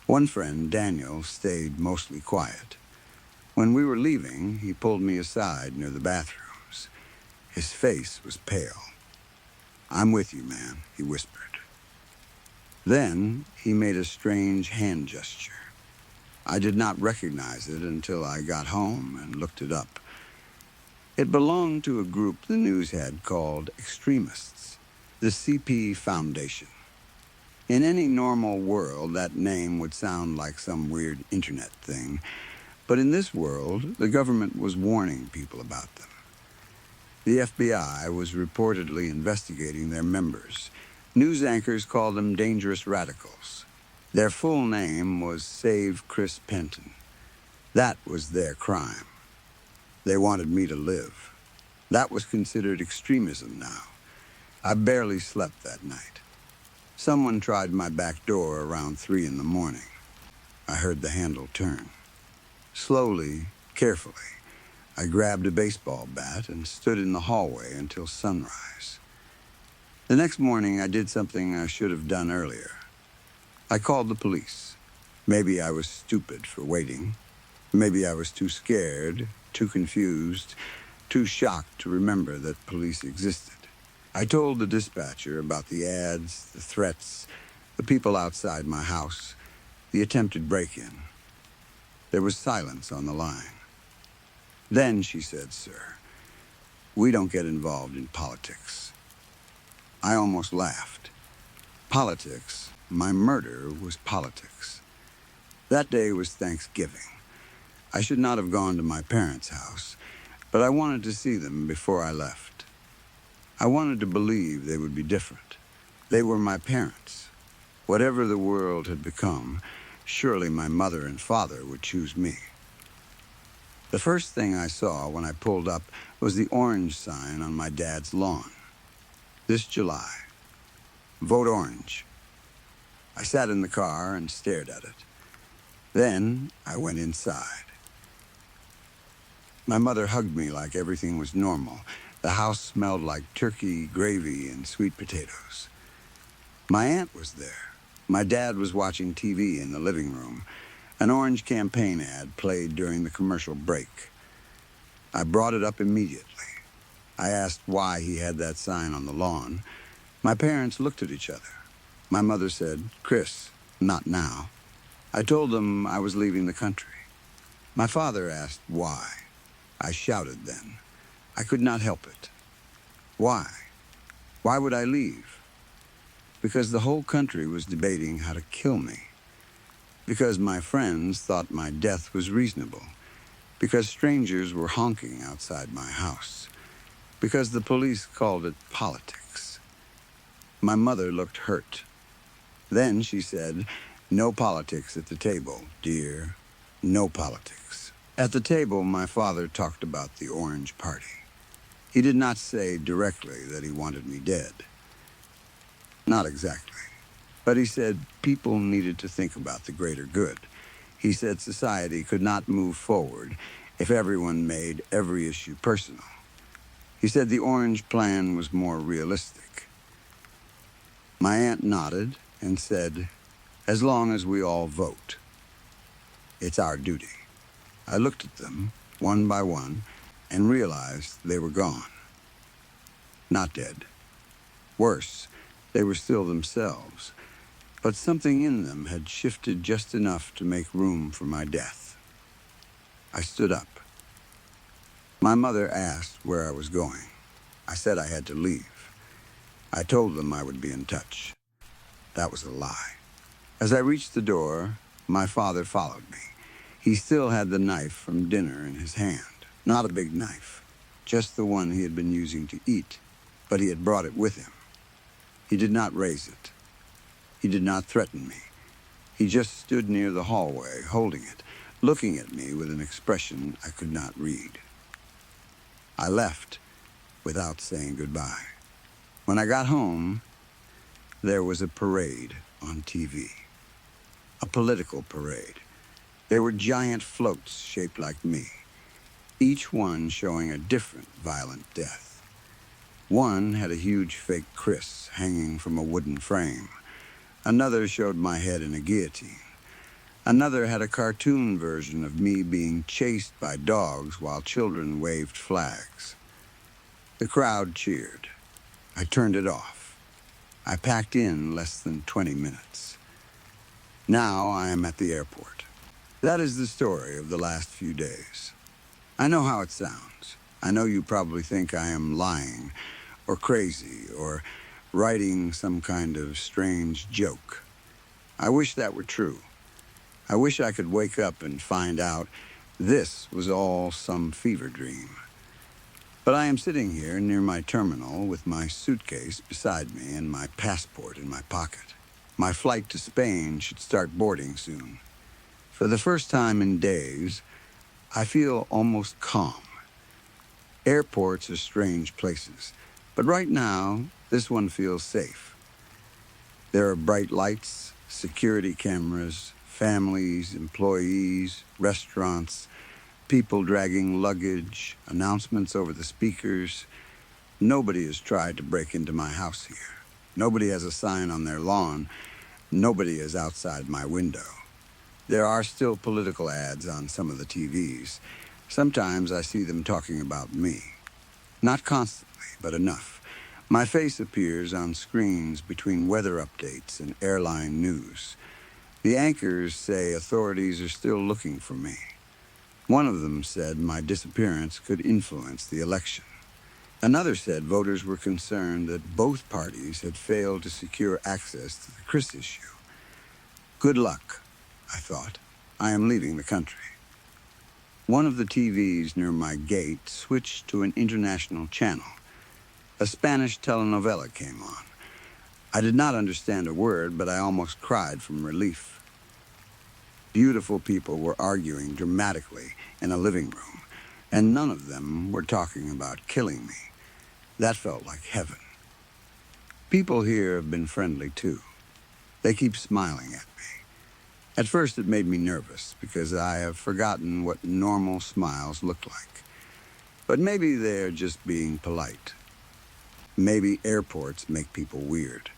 One friend, Daniel, stayed mostly quiet. When we were leaving, he pulled me aside near the bathrooms. His face was pale. "I'm with you, man," he whispered. Then he made a strange hand gesture. I did not recognize it until I got home and looked it up. It belonged to a group the news had called extremists, the CP Foundation. In any normal world, that name would sound like some weird internet thing, but in this world, the government was warning people about them. The FBI was reportedly investigating their members. News anchors called them dangerous radicals. Their full name was Save Chris Penton. That was their crime. They wanted me to live. That was considered extremism now. I barely slept that night. Someone tried my back door around 3 in the morning. I heard the handle turn. Slowly, carefully, I grabbed a baseball bat and stood in the hallway until sunrise. The next morning, I did something I should have done earlier. I called the police. Maybe I was stupid for waiting. Maybe I was too scared, too confused, too shocked to remember that police existed. I told the dispatcher about the ads, the threats, the people outside my house, the attempted break-in. There was silence on the line. Then she said, "Sir, we don't get involved in politics." I almost laughed. Politics? My murder was politics. That day was Thanksgiving. I should not have gone to my parents' house, but I wanted to see them before I left. I wanted to believe they would be different. They were my parents. Whatever the world had become, surely my mother and father would choose me. The first thing I saw when I pulled up was the orange sign on my dad's lawn. This July. Vote orange. I sat in the car and stared at it. Then I went inside. My mother hugged me like everything was normal. The house smelled like turkey, gravy, and sweet potatoes. My aunt was there. My dad was watching TV in the living room. An orange campaign ad played during the commercial break. I brought it up immediately. I asked why he had that sign on the lawn. My parents looked at each other. My mother said, "Chris, not now." I told them I was leaving the country. My father asked why. I shouted then. I could not help it. Why? Why would I leave? Because the whole country was debating how to kill me. Because my friends thought my death was reasonable. Because strangers were honking outside my house. Because the police called it politics. My mother looked hurt. Then she said, "No politics at the table, dear. No politics." At the table, my father talked about the Orange Party. He did not say directly that he wanted me dead. Not exactly. But he said people needed to think about the greater good. He said society could not move forward if everyone made every issue personal. He said the Orange Plan was more realistic. My aunt nodded and said, "As long as we all vote. It's our duty." I looked at them, one by one, and realized they were gone. Not dead. Worse, they were still themselves, but something in them had shifted just enough to make room for my death. I stood up. My mother asked where I was going. I said I had to leave. I told them I would be in touch. That was a lie. As I reached the door, my father followed me. He still had the knife from dinner in his hand. Not a big knife, just the one he had been using to eat, but he had brought it with him. He did not raise it. He did not threaten me. He just stood near the hallway, holding it, looking at me with an expression I could not read. I left without saying goodbye. When I got home, there was a parade on TV. A political parade. There were giant floats shaped like me, each one showing a different violent death. One had a huge fake Chris hanging from a wooden frame. Another showed my head in a guillotine. Another had a cartoon version of me being chased by dogs while children waved flags. The crowd cheered. I turned it off. I packed in less than 20 minutes. Now I am at the airport. That is the story of the last few days. I know how it sounds. I know you probably think I am lying, or crazy, or writing some kind of strange joke. I wish that were true. I wish I could wake up and find out this was all some fever dream. But I am sitting here near my terminal with my suitcase beside me and my passport in my pocket. My flight to Spain should start boarding soon. For the first time in days, I feel almost calm. Airports are strange places, but right now, this one feels safe. There are bright lights, security cameras, families, employees, restaurants, people dragging luggage, announcements over the speakers. Nobody has tried to break into my house here. Nobody has a sign on their lawn. Nobody is outside my window. There are still political ads on some of the TVs. Sometimes I see them talking about me. Not constantly, but enough. My face appears on screens between weather updates and airline news. The anchors say authorities are still looking for me. One of them said my disappearance could influence the election. Another said voters were concerned that both parties had failed to secure access to the Chris issue. Good luck, I thought. I am leaving the country. One of the TVs near my gate switched to an international channel. A Spanish telenovela came on. I did not understand a word, but I almost cried from relief. Beautiful people were arguing dramatically in a living room, and none of them were talking about killing me. That felt like heaven. People here have been friendly, too. They keep smiling at me. At first, it made me nervous because I have forgotten what normal smiles look like. But maybe they're just being polite. Maybe airports make people weird.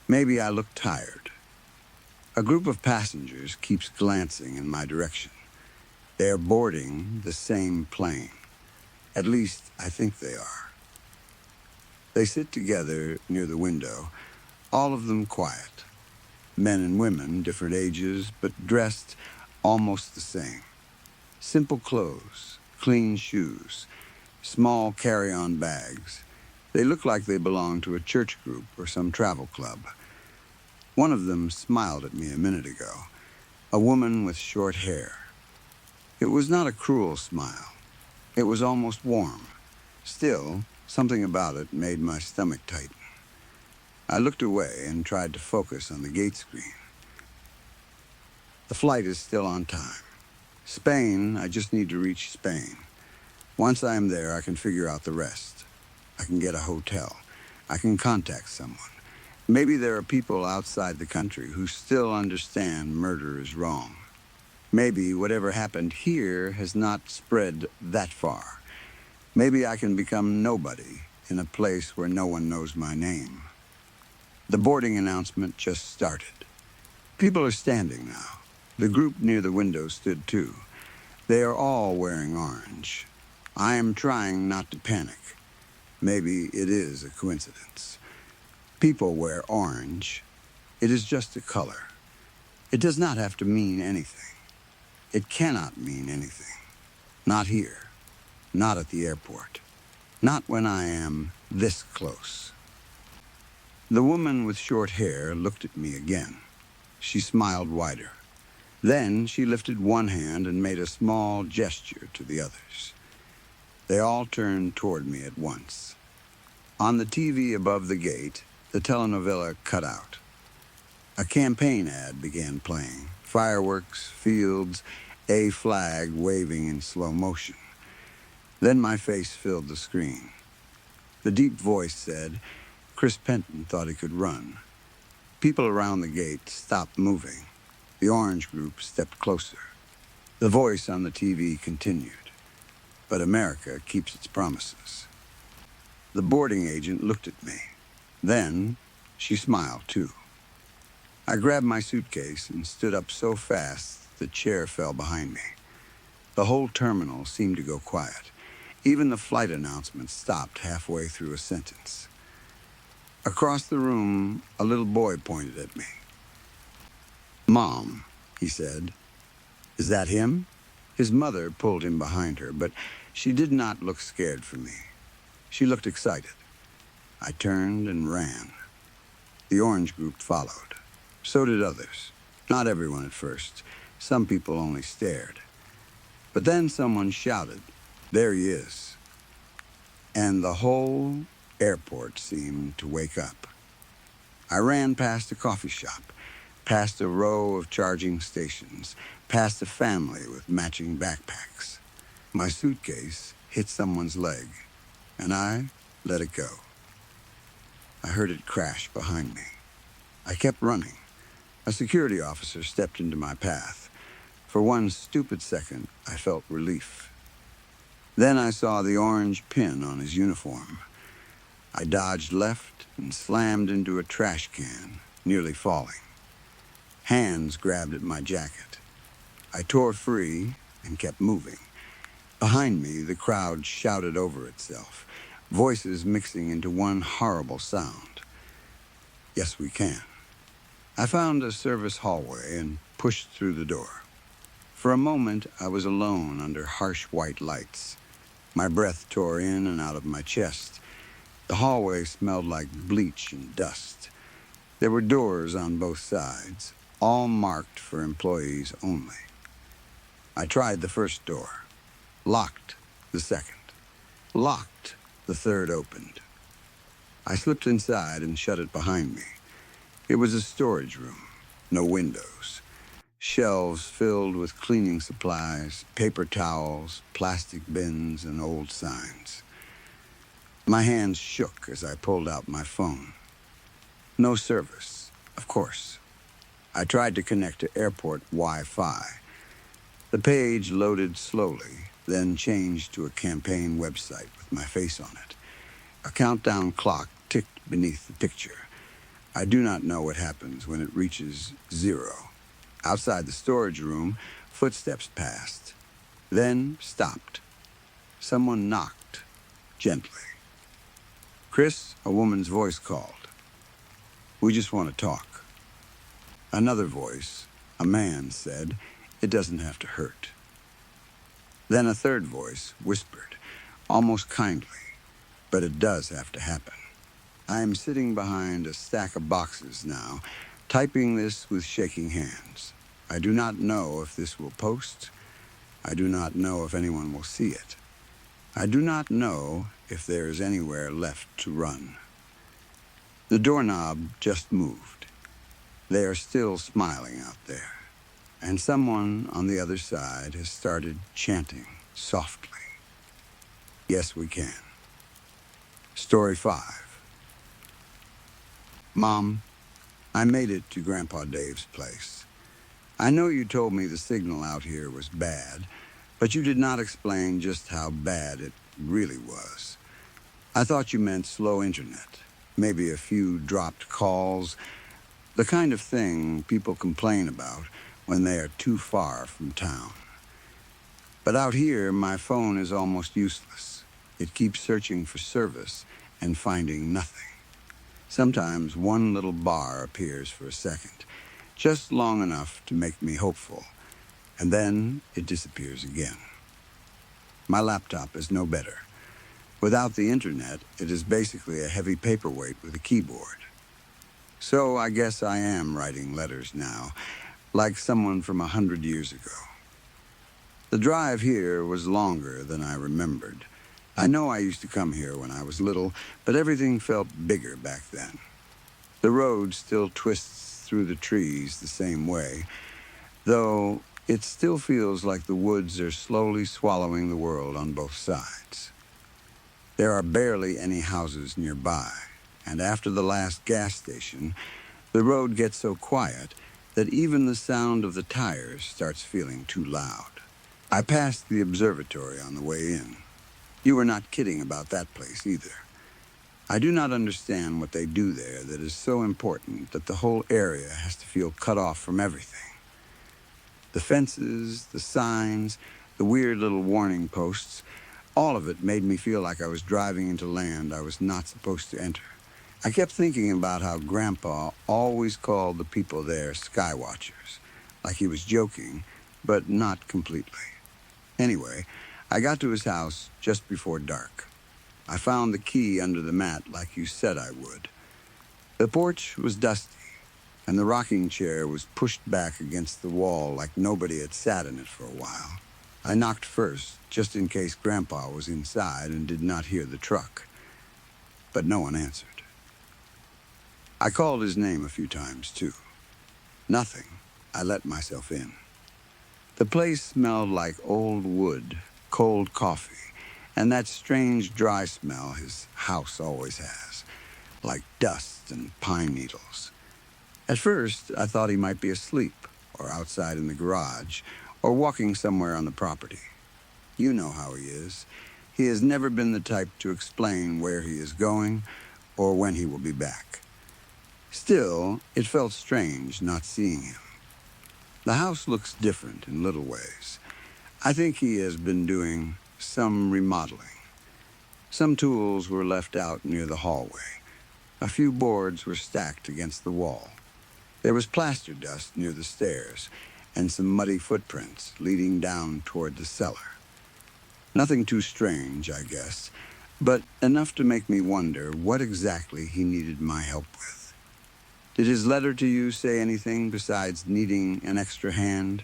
Maybe I look tired. A group of passengers keeps glancing in my direction. They are boarding the same plane. At least, I think they are. They sit together near the window, all of them quiet. Men and women, different ages, but dressed almost the same. Simple clothes, clean shoes, small carry-on bags. They look like they belong to a church group or some travel club. One of them smiled at me a minute ago, a woman with short hair. It was not a cruel smile. It was almost warm. Still, something about it made my stomach tighten. I looked away and tried to focus on the gate screen. The flight is still on time. Spain, I just need to reach Spain. Once I am there, I can figure out the rest. I can get a hotel. I can contact someone. Maybe there are people outside the country who still understand murder is wrong. Maybe whatever happened here has not spread that far. Maybe I can become nobody in a place where no one knows my name. The boarding announcement just started. People are standing now. The group near the window stood too. They are all wearing orange. I am trying not to panic. Maybe it is a coincidence. People wear orange. It is just a color. It does not have to mean anything. It cannot mean anything. Not here. Not at the airport. Not when I am this close. The woman with short hair looked at me again. She smiled wider. Then she lifted one hand and made a small gesture to the others. They all turned toward me at once. On the TV above the gate, the telenovela cut out. A campaign ad began playing. Fireworks, fields, a flag waving in slow motion. Then my face filled the screen. The deep voice said, Chris Penton thought he could run. People around the gate stopped moving. The orange group stepped closer. The voice on the TV continued. But America keeps its promises. The boarding agent looked at me. Then she smiled too. I grabbed my suitcase and stood up so fast the chair fell behind me. The whole terminal seemed to go quiet. Even the flight announcement stopped halfway through a sentence. Across the room, a little boy pointed at me. Mom, he said. Is that him? His mother pulled him behind her, but she did not look scared for me. She looked excited. I turned and ran. The orange group followed. So did others. Not everyone at first. Some people only stared. But then someone shouted, "There he is." And the whole airport seemed to wake up. I ran past a coffee shop, past a row of charging stations, past a family with matching backpacks. My suitcase hit someone's leg, and I let it go. I heard it crash behind me. I kept running. A security officer stepped into my path. For one stupid second, I felt relief. Then I saw the orange pin on his uniform. I dodged left and slammed into a trash can, nearly falling. Hands grabbed at my jacket. I tore free and kept moving. Behind me, the crowd shouted over itself, voices mixing into one horrible sound. Yes, we can. I found a service hallway and pushed through the door. For a moment, I was alone under harsh white lights. My breath tore in and out of my chest. The hallway smelled like bleach and dust. There were doors on both sides, all marked for employees only. I tried the first door. Locked the second. Locked, the third opened. I slipped inside and shut it behind me. It was a storage room, no windows. Shelves filled with cleaning supplies, paper towels, plastic bins, and old signs. My hands shook as I pulled out my phone. No service, of course. I tried to connect to airport Wi-Fi. The page loaded slowly, then changed to a campaign website with my face on it. A countdown clock ticked beneath the picture. I do not know what happens when it reaches 0. Outside the storage room, footsteps passed, then stopped. Someone knocked, gently. "Chris," a woman's voice called. "We just want to talk." Another voice, a man, said, "It doesn't have to hurt." Then a third voice whispered, almost kindly, "But it does have to happen." I am sitting behind a stack of boxes now, typing this with shaking hands. I do not know if this will post. I do not know if anyone will see it. I do not know if there is anywhere left to run. The doorknob just moved. They are still smiling out there. And someone on the other side has started chanting softly. Yes, we can. Story 5. Mom, I made it to Grandpa Dave's place. I know you told me the signal out here was bad, but you did not explain just how bad it really was. I thought you meant slow internet, maybe a few dropped calls, the kind of thing people complain about when they are too far from town. But out here, my phone is almost useless. It keeps searching for service and finding nothing. Sometimes one little bar appears for a second, just long enough to make me hopeful, and then it disappears again. My laptop is no better. Without the internet, it is basically a heavy paperweight with a keyboard. So I guess I am writing letters now, like someone from 100 years ago. The drive here was longer than I remembered. I know I used to come here when I was little, but everything felt bigger back then. The road still twists through the trees the same way, though it still feels like the woods are slowly swallowing the world on both sides. There are barely any houses nearby, and after the last gas station, the road gets so quiet that even the sound of the tires starts feeling too loud. I passed the observatory on the way in. You were not kidding about that place either. I do not understand what they do there that is so important that the whole area has to feel cut off from everything. The fences, the signs, the weird little warning posts, all of it made me feel like I was driving into land I was not supposed to enter. I kept thinking about how Grandpa always called the people there sky watchers, like he was joking, but not completely. Anyway, I got to his house just before dark. I found the key under the mat like you said I would. The porch was dusty, and the rocking chair was pushed back against the wall like nobody had sat in it for a while. I knocked first, just in case Grandpa was inside and did not hear the truck, but no one answered. I called his name a few times, too. Nothing. I let myself in. The place smelled like old wood, cold coffee, and that strange dry smell his house always has, like dust and pine needles. At first, I thought he might be asleep, or outside in the garage, or walking somewhere on the property. You know how he is. He has never been the type to explain where he is going or when he will be back. Still, it felt strange not seeing him. The house looks different in little ways. I think he has been doing some remodeling. Some tools were left out near the hallway. A few boards were stacked against the wall. There was plaster dust near the stairs, and some muddy footprints leading down toward the cellar. Nothing too strange, I guess, but enough to make me wonder what exactly he needed my help with. Did his letter to you say anything besides needing an extra hand?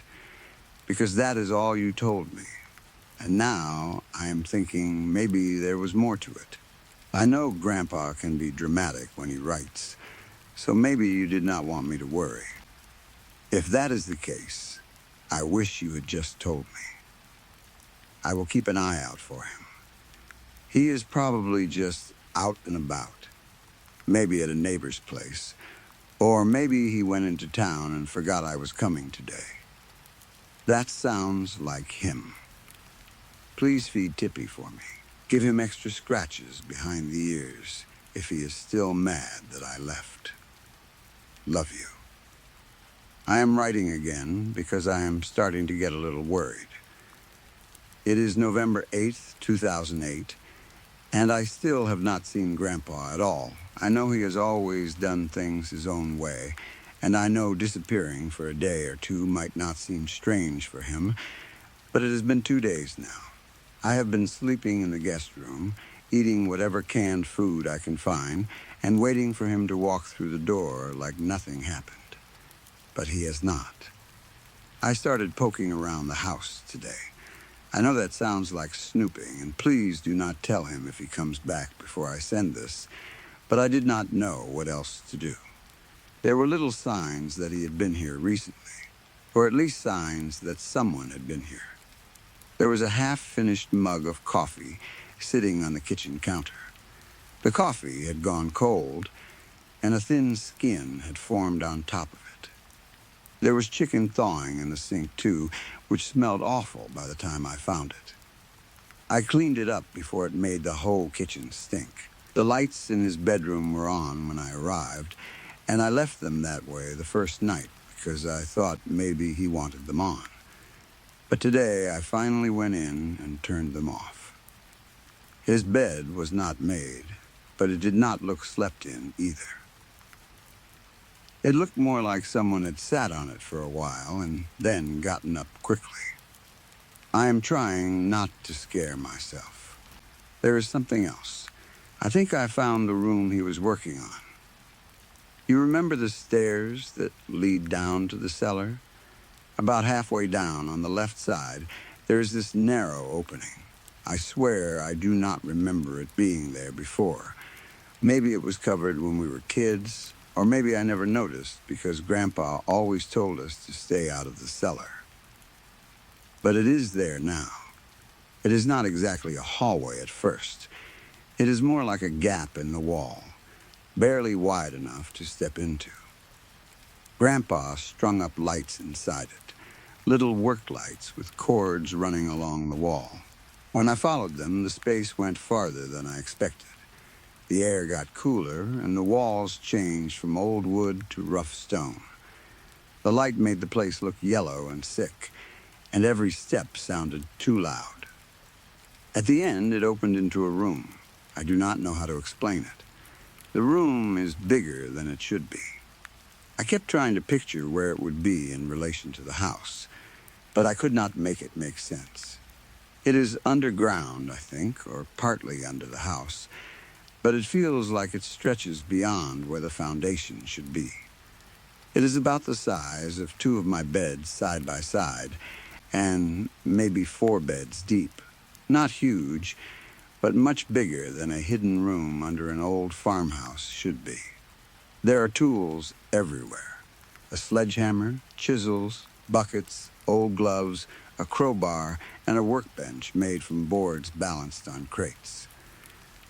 Because that is all you told me. And now I am thinking maybe there was more to it. I know Grandpa can be dramatic when he writes, so maybe you did not want me to worry. If that is the case, I wish you had just told me. I will keep an eye out for him. He is probably just out and about, maybe at a neighbor's place, or maybe he went into town and forgot I was coming today. That sounds like him. Please feed Tippy for me. Give him extra scratches behind the ears if he is still mad that I left. Love you. I am writing again because I am starting to get a little worried. It is November 8th, 2008, and I still have not seen Grandpa at all. I know he has always done things his own way, and I know disappearing for a day or two might not seem strange for him, but it has been 2 days now. I have been sleeping in the guest room, eating whatever canned food I can find, and waiting for him to walk through the door like nothing happened. But he has not. I started poking around the house today. I know that sounds like snooping, and please do not tell him if he comes back before I send this, but I did not know what else to do. There were little signs that he had been here recently, or at least signs that someone had been here. There was a half-finished mug of coffee sitting on the kitchen counter. The coffee had gone cold, and a thin skin had formed on top of it. There was chicken thawing in the sink, too, which smelled awful by the time I found it. I cleaned it up before it made the whole kitchen stink. The lights in his bedroom were on when I arrived, and I left them that way the first night because I thought maybe he wanted them on. But today I finally went in and turned them off. His bed was not made, but it did not look slept in either. It looked more like someone had sat on it for a while and then gotten up quickly. I am trying not to scare myself. There is something else. I think I found the room he was working on. You remember the stairs that lead down to the cellar? About halfway down on the left side, there is this narrow opening. I swear I do not remember it being there before. Maybe it was covered when we were kids, or maybe I never noticed because Grandpa always told us to stay out of the cellar. But it is there now. It is not exactly a hallway at first. It is more like a gap in the wall, barely wide enough to step into. Grandpa strung up lights inside it, little work lights with cords running along the wall. When I followed them, the space went farther than I expected. The air got cooler, and the walls changed from old wood to rough stone. The light made the place look yellow and sick, and every step sounded too loud. At the end, it opened into a room. I do not know how to explain it. The room is bigger than it should be. I kept trying to picture where it would be in relation to the house. but I could not make it make sense. It is underground, I think, or partly under the house, but it feels like it stretches beyond where the foundation should be. It is about the size of two of my beds side by side, and maybe four beds deep. Not huge, but much bigger than a hidden room under an old farmhouse should be. There are tools everywhere. A sledgehammer, chisels, buckets, old gloves, a crowbar, and a workbench made from boards balanced on crates.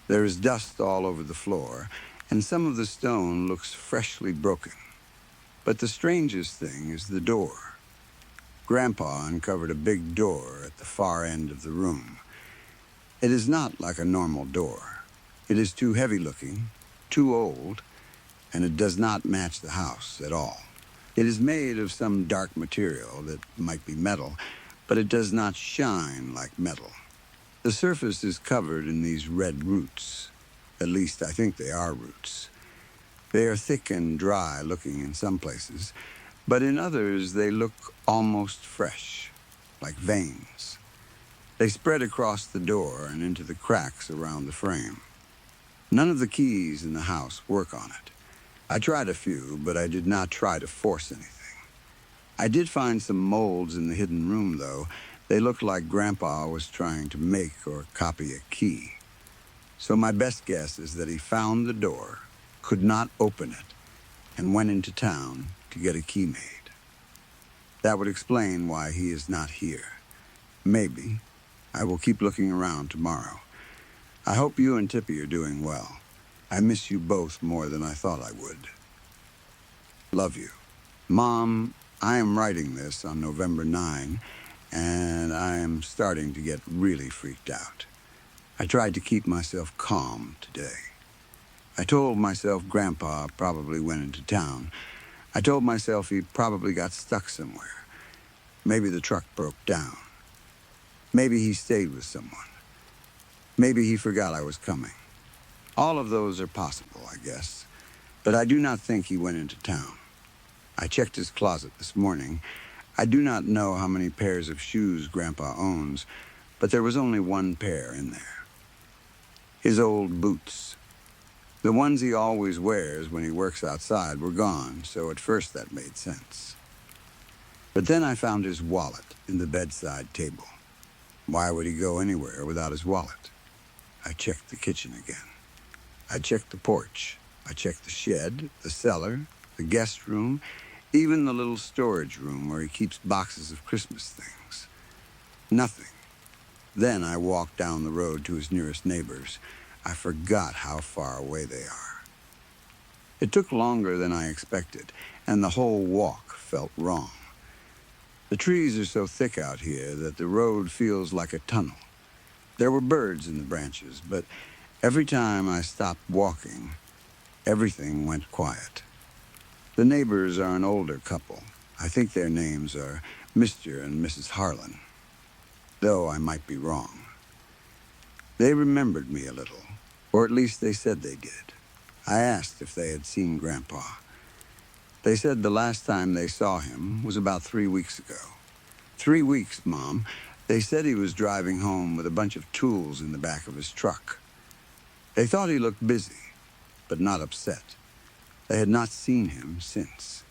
There is dust all over the floor, and some of the stone looks freshly broken. But the strangest thing is the door. Grandpa uncovered a big door at the far end of the room. It is not like a normal door. It is too heavy-looking, too old, and it does not match the house at all. It is made of some dark material that might be metal, but it does not shine like metal. The surface is covered in these red roots. At least I think they are roots. They are thick and dry looking in some places, but in others they look almost fresh, like veins. They spread across the door and into the cracks around the frame. None of the keys in the house work on it. I tried a few, but I did not try to force anything. I did find some molds in the hidden room, though. They looked like Grandpa was trying to make or copy a key. So my best guess is that he found the door, could not open it, and went into town to get a key made. That would explain why he is not here. Maybe. I will keep looking around tomorrow. I hope you and Tippy are doing well. I miss you both more than I thought I would. Love you. Mom, I am writing this on November 9, and I am starting to get really freaked out. I tried to keep myself calm today. I told myself Grandpa probably went into town. I told myself he probably got stuck somewhere. Maybe the truck broke down. Maybe he stayed with someone. Maybe he forgot I was coming. All of those are possible, I guess. But I do not think he went into town. I checked his closet this morning. I do not know how many pairs of shoes Grandpa owns, but there was only one pair in there. His old boots. The ones he always wears when he works outside were gone, so at first that made sense. But then I found his wallet in the bedside table. Why would he go anywhere without his wallet? I checked the kitchen again. I checked the porch. I checked the shed, the cellar, the guest room, even the little storage room where he keeps boxes of Christmas things. Nothing. Then I walked down the road to his nearest neighbors. I forgot how far away they are. It took longer than I expected, and the whole walk felt wrong. The trees are so thick out here that the road feels like a tunnel. There were birds in the branches, but every time I stopped walking, everything went quiet. The neighbors are an older couple. I think their names are Mr. and Mrs. Harlan, though I might be wrong. They remembered me a little, or at least they said they did. I asked if they had seen Grandpa. They said the last time they saw him was about 3 weeks ago. 3 weeks, Mom. They said he was driving home with a bunch of tools in the back of his truck. They thought he looked busy, but not upset. They had not seen him since.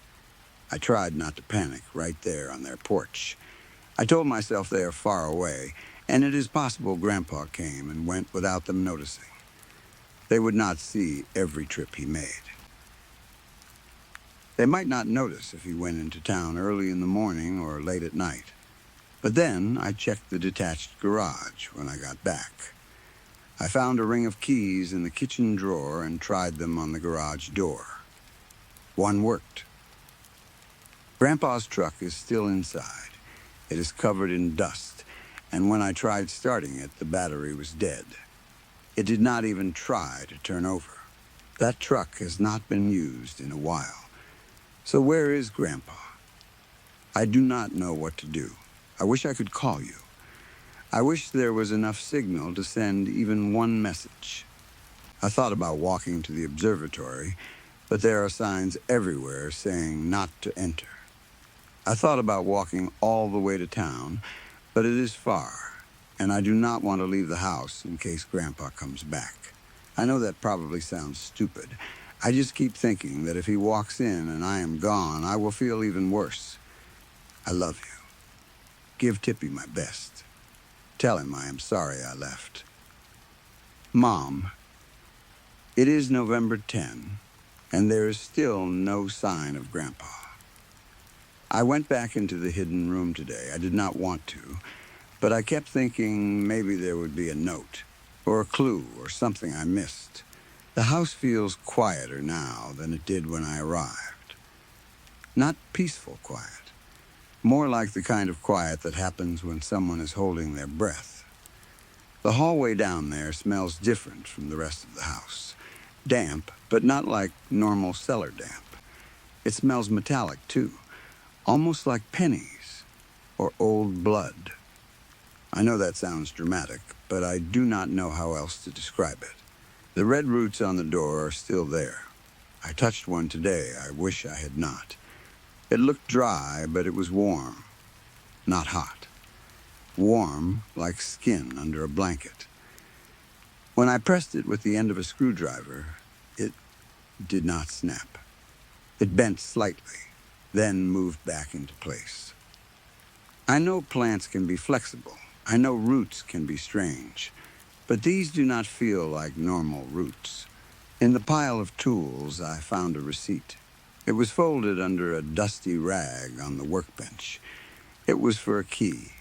I tried not to panic right there on their porch. I told myself they are far away, and it is possible Grandpa came and went without them noticing. They would not see every trip he made. They might not notice if he went into town early in the morning or late at night. But then I checked the detached garage when I got back. I found a ring of keys in the kitchen drawer and tried them on the garage door. One worked. Grandpa's truck is still inside. It is covered in dust, and when I tried starting it, the battery was dead. It did not even try to turn over. That truck has not been used in a while. So where is Grandpa? I do not know what to do. I wish I could call you. I wish there was enough signal to send even one message. I thought about walking to the observatory, but there are signs everywhere saying not to enter. I thought about walking all the way to town, but it is far, and I do not want to leave the house in case Grandpa comes back. I know that probably sounds stupid. I just keep thinking that if he walks in and I am gone, I will feel even worse. I love you. Give Tippy my best. Tell him I am sorry I left. Mom, it is November 10, and there is still no sign of Grandpa. I went back into the hidden room today. I did not want to, but I kept thinking maybe there would be a note, or a clue, or something I missed. The house feels quieter now than it did when I arrived. Not peaceful quiet, more like the kind of quiet that happens when someone is holding their breath. The hallway down there smells different from the rest of the house. Damp, but not like normal cellar damp. It smells metallic, too, almost like pennies or old blood. I know that sounds dramatic, but I do not know how else to describe it. The red roots on the door are still there. I touched one today. I wish I had not. It looked dry, but it was warm, not hot. Warm like skin under a blanket. When I pressed it with the end of a screwdriver, it did not snap. It bent slightly, then moved back into place. I know plants can be flexible. I know roots can be strange, but these do not feel like normal roots. In the pile of tools, I found a receipt. It was folded under a dusty rag on the workbench. It was for a key.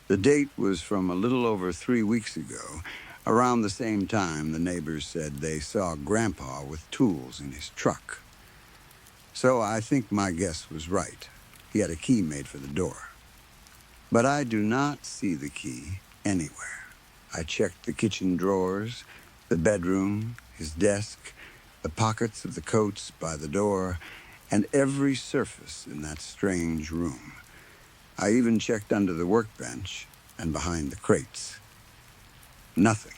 The date was from a little over 3 weeks ago. Around the same time, the neighbors said they saw Grandpa with tools in his truck. So I think my guess was right. He had a key made for the door. But I do not see the key anywhere. I checked the kitchen drawers, the bedroom, his desk, the pockets of the coats by the door, and every surface in that strange room. I even checked under the workbench and behind the crates. Nothing.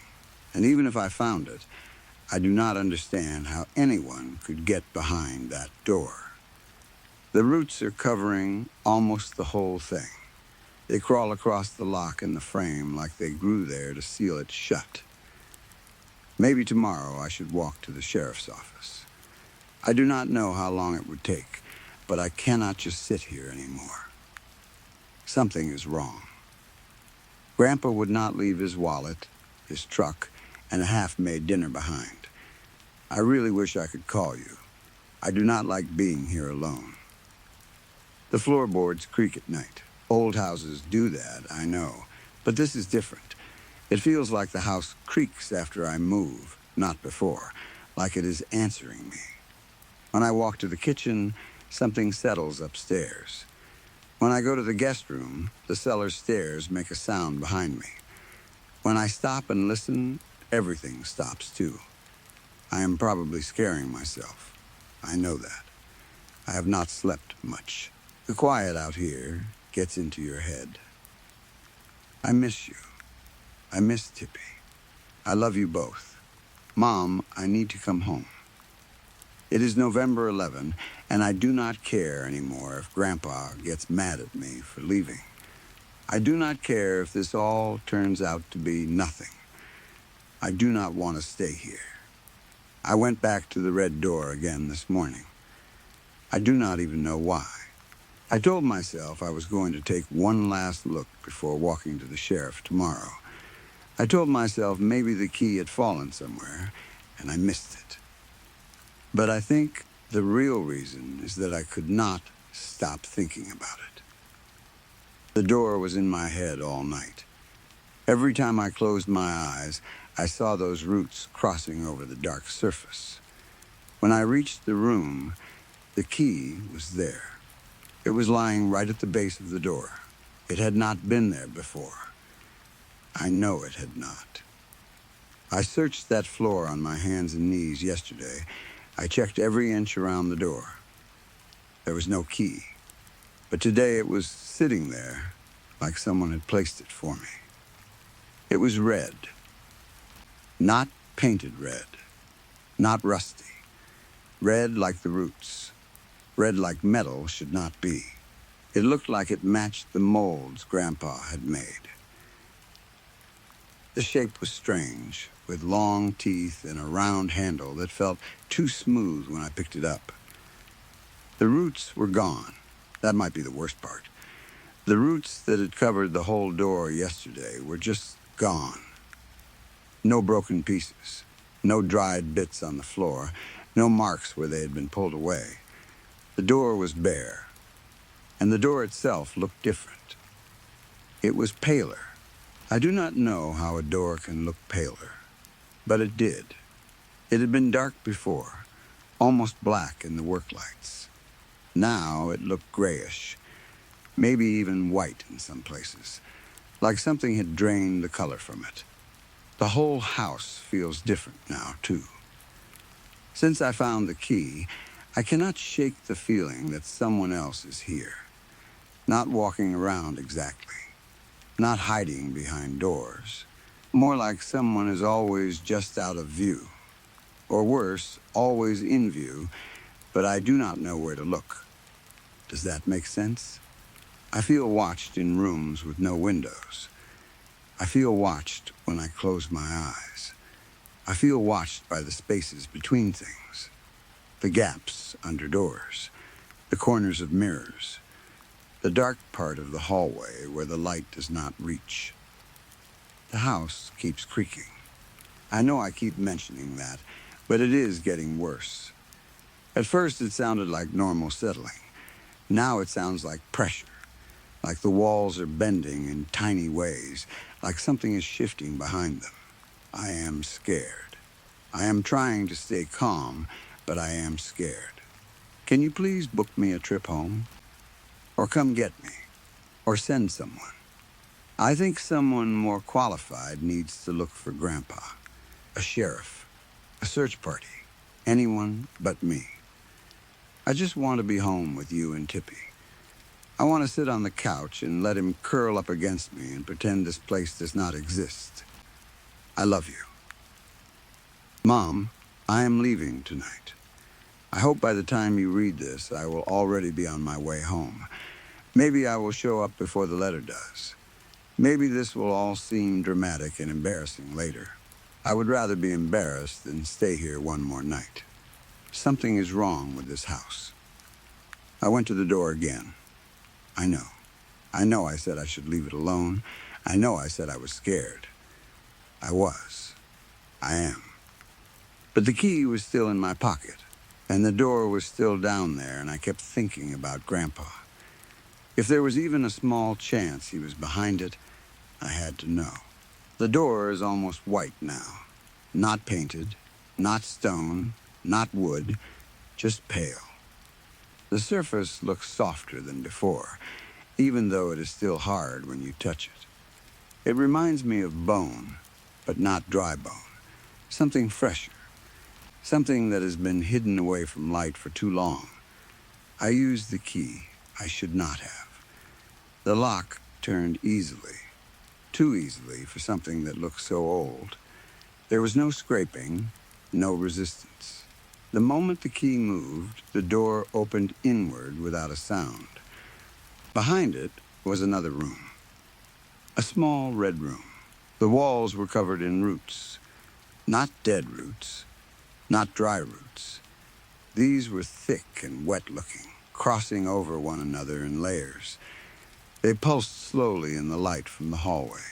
And even if I found it, I do not understand how anyone could get behind that door. The roots are covering almost the whole thing. They crawl across the lock in the frame like they grew there to seal it shut. Maybe tomorrow I should walk to the sheriff's office. I do not know how long it would take, but I cannot just sit here anymore. Something is wrong. Grandpa would not leave his wallet, his truck, and a half-made dinner behind. I really wish I could call you. I do not like being here alone. The floorboards creak at night. Old houses do that, I know, but this is different. It feels like the house creaks after I move, not before, like it is answering me. When I walk to the kitchen, something settles upstairs. When I go to the guest room, the cellar stairs make a sound behind me. When I stop and listen, everything stops too. I am probably scaring myself. I know that. I have not slept much. The quiet out here gets into your head. I miss you. I miss Tippy. I love you both. Mom, I need to come home. It is November 11, and I do not care anymore if Grandpa gets mad at me for leaving. I do not care if this all turns out to be nothing. I do not want to stay here. I went back to the red door again this morning. I do not even know why. I told myself I was going to take one last look before walking to the sheriff tomorrow. I told myself maybe the key had fallen somewhere, and I missed it. But I think the real reason is that I could not stop thinking about it. The door was in my head all night. Every time I closed my eyes, I saw those roots crossing over the dark surface. When I reached the room, the key was there. It was lying right at the base of the door. It had not been there before. I know it had not. I searched that floor on my hands and knees yesterday. I checked every inch around the door. There was no key. But today it was sitting there like someone had placed it for me. It was red. Not painted red. Not rusty. Red like the roots. Red like metal should not be. It looked like it matched the molds Grandpa had made. The shape was strange, with long teeth and a round handle that felt too smooth when I picked it up. The roots were gone. That might be the worst part. The roots that had covered the whole door yesterday were just gone. No broken pieces, no dried bits on the floor, no marks where they had been pulled away. The door was bare, and the door itself looked different. It was paler. I do not know how a door can look paler, but it did. It had been dark before, almost black in the work lights. Now it looked grayish, maybe even white in some places, like something had drained the color from it. The whole house feels different now, too. Since I found the key, I cannot shake the feeling that someone else is here. Not walking around exactly. Not hiding behind doors. More like someone is always just out of view. Or worse, always in view, but I do not know where to look. Does that make sense? I feel watched in rooms with no windows. I feel watched when I close my eyes. I feel watched by the spaces between things, the gaps under doors, the corners of mirrors, the dark part of the hallway where the light does not reach. The house keeps creaking. I know I keep mentioning that, but it is getting worse. At first it sounded like normal settling. Now it sounds like pressure, like the walls are bending in tiny ways, like something is shifting behind them. I am scared. I am trying to stay calm, but I am scared. Can you please book me a trip home? Or come get me? Or send someone? I think someone more qualified needs to look for Grandpa. A sheriff. A search party. Anyone but me. I just want to be home with you and Tippy. I want to sit on the couch and let him curl up against me and pretend this place does not exist. I love you. Mom, I am leaving tonight. I hope by the time you read this, I will already be on my way home. Maybe I will show up before the letter does. Maybe this will all seem dramatic and embarrassing later. I would rather be embarrassed than stay here one more night. Something is wrong with this house. I went to the door again. I know. I know I said I should leave it alone. I know I said I was scared. I was. I am. But the key was still in my pocket, and the door was still down there, and I kept thinking about Grandpa. If there was even a small chance he was behind it, I had to know. The door is almost white now. Not painted, not stone, not wood, just pale. The surface looks softer than before, even though it is still hard when you touch it. It reminds me of bone, but not dry bone. Something fresher. Something that has been hidden away from light for too long. I used the key I should not have. The lock turned easily. Too easily for something that looked so old. There was no scraping, no resistance. The moment the key moved, the door opened inward without a sound. Behind it was another room. A small red room. The walls were covered in roots. Not dead roots. Not dry roots. These were thick and wet-looking, crossing over one another in layers. They pulsed slowly in the light from the hallway.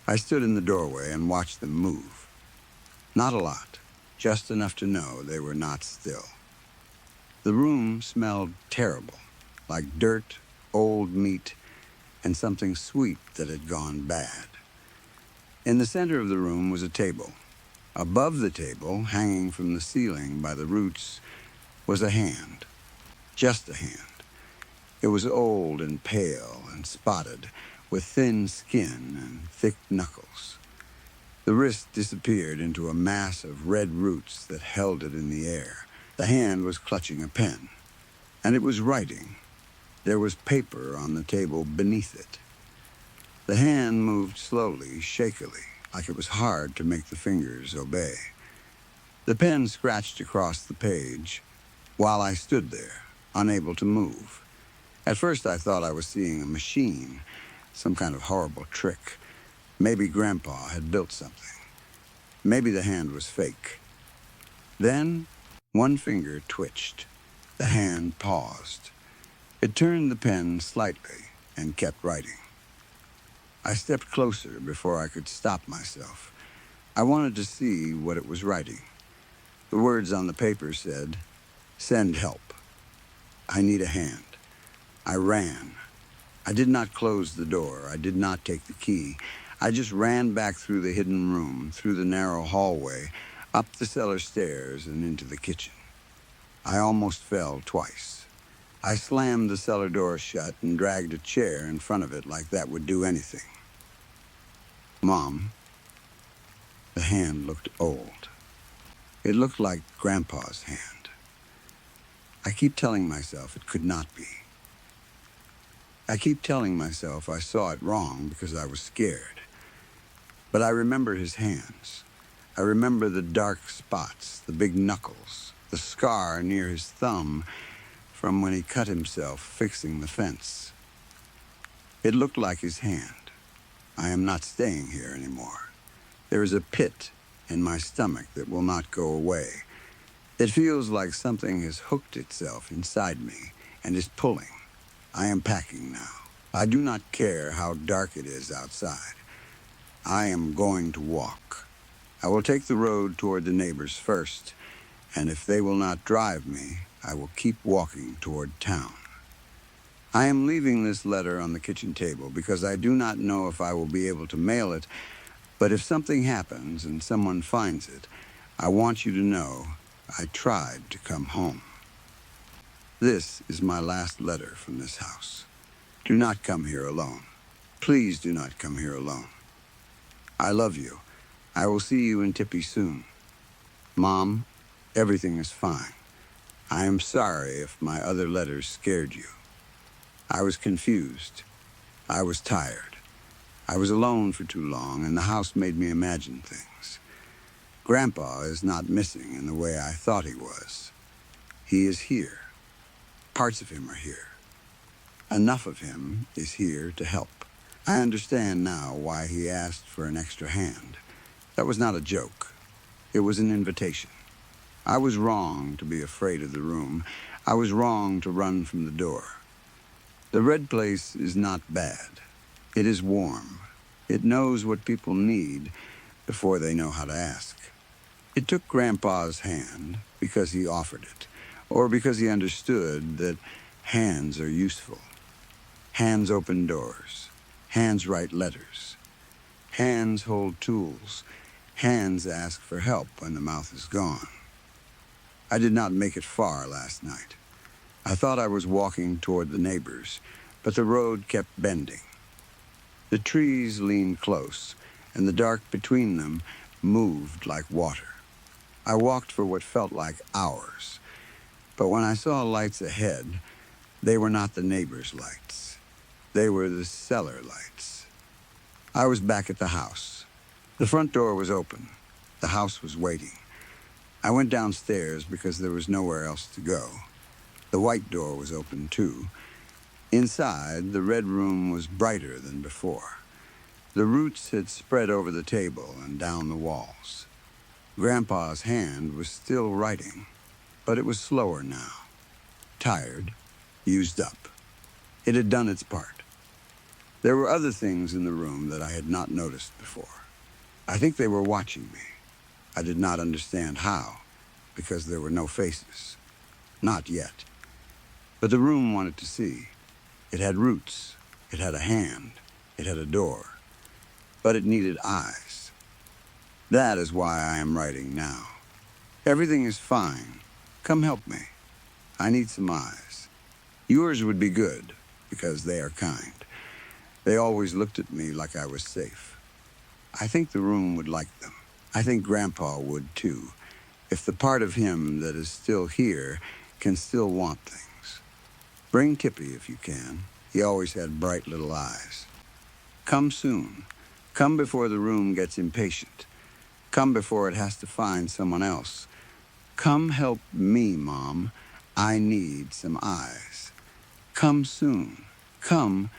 I stood in the doorway and watched them move. Not a lot, just enough to know they were not still. The room smelled terrible, like dirt, old meat, and something sweet that had gone bad. In the center of the room was a table. Above the table, hanging from the ceiling by the roots, was a hand. Just a hand. It was old and pale and spotted, with thin skin and thick knuckles. The wrist disappeared into a mass of red roots that held it in the air. The hand was clutching a pen, and it was writing. There was paper on the table beneath it. The hand moved slowly, shakily, like it was hard to make the fingers obey. The pen scratched across the page while I stood there, unable to move. At first, I thought I was seeing a machine, some kind of horrible trick. Maybe Grandpa had built something. Maybe the hand was fake. Then, one finger twitched. The hand paused. It turned the pen slightly and kept writing. I stepped closer before I could stop myself. I wanted to see what it was writing. The words on the paper said, "Send help. I need a hand." I ran. I did not close the door. I did not take the key. I just ran back through the hidden room, through the narrow hallway, up the cellar stairs, and into the kitchen. I almost fell twice. I slammed the cellar door shut and dragged a chair in front of it like that would do anything. "Mom." The hand looked old. It looked like Grandpa's hand. I keep telling myself it could not be. I keep telling myself I saw it wrong because I was scared. But I remember his hands. I remember the dark spots, the big knuckles, the scar near his thumb from when he cut himself fixing the fence. It looked like his hand. I am not staying here anymore. There is a pit in my stomach that will not go away. It feels like something has hooked itself inside me and is pulling. I am packing now. I do not care how dark it is outside. I am going to walk. I will take the road toward the neighbors first, and if they will not drive me, I will keep walking toward town. I am leaving this letter on the kitchen table because I do not know if I will be able to mail it, but if something happens and someone finds it, I want you to know I tried to come home. This is my last letter from this house. Do not come here alone. Please do not come here alone. I love you. I will see you in Tippy soon. Mom, everything is fine. I am sorry if my other letters scared you. I was confused. I was tired. I was alone for too long, and the house made me imagine things. Grandpa is not missing in the way I thought he was. He is here. Parts of him are here. Enough of him is here to help. I understand now why he asked for an extra hand. That was not a joke. It was an invitation. I was wrong to be afraid of the room. I was wrong to run from the door. The red place is not bad. It is warm. It knows what people need before they know how to ask. It took Grandpa's hand because he offered it, or because he understood that hands are useful. Hands open doors. Hands write letters. Hands hold tools. Hands ask for help when the mouth is gone. I did not make it far last night. I thought I was walking toward the neighbors, but the road kept bending. The trees leaned close, and the dark between them moved like water. I walked for what felt like hours, but when I saw lights ahead, they were not the neighbors' lights. They were the cellar lights. I was back at the house. The front door was open. The house was waiting. I went downstairs because there was nowhere else to go. The white door was open, too. Inside, the red room was brighter than before. The roots had spread over the table and down the walls. Grandpa's hand was still writing, but it was slower now. Tired, used up. It had done its part. There were other things in the room that I had not noticed before. I think they were watching me. I did not understand how, because there were no faces. Not yet. But the room wanted to see. It had roots. It had a hand. It had a door. But it needed eyes. That is why I am writing now. Everything is fine. Come help me. I need some eyes. Yours would be good, because they are kind. They always looked at me like I was safe. I think the room would like them. I think Grandpa would, too, if the part of him that is still here can still want things. Bring Tippy if you can. He always had bright little eyes. Come soon. Come before the room gets impatient. Come before it has to find someone else. Come help me, Mom. I need some eyes. Come soon. Come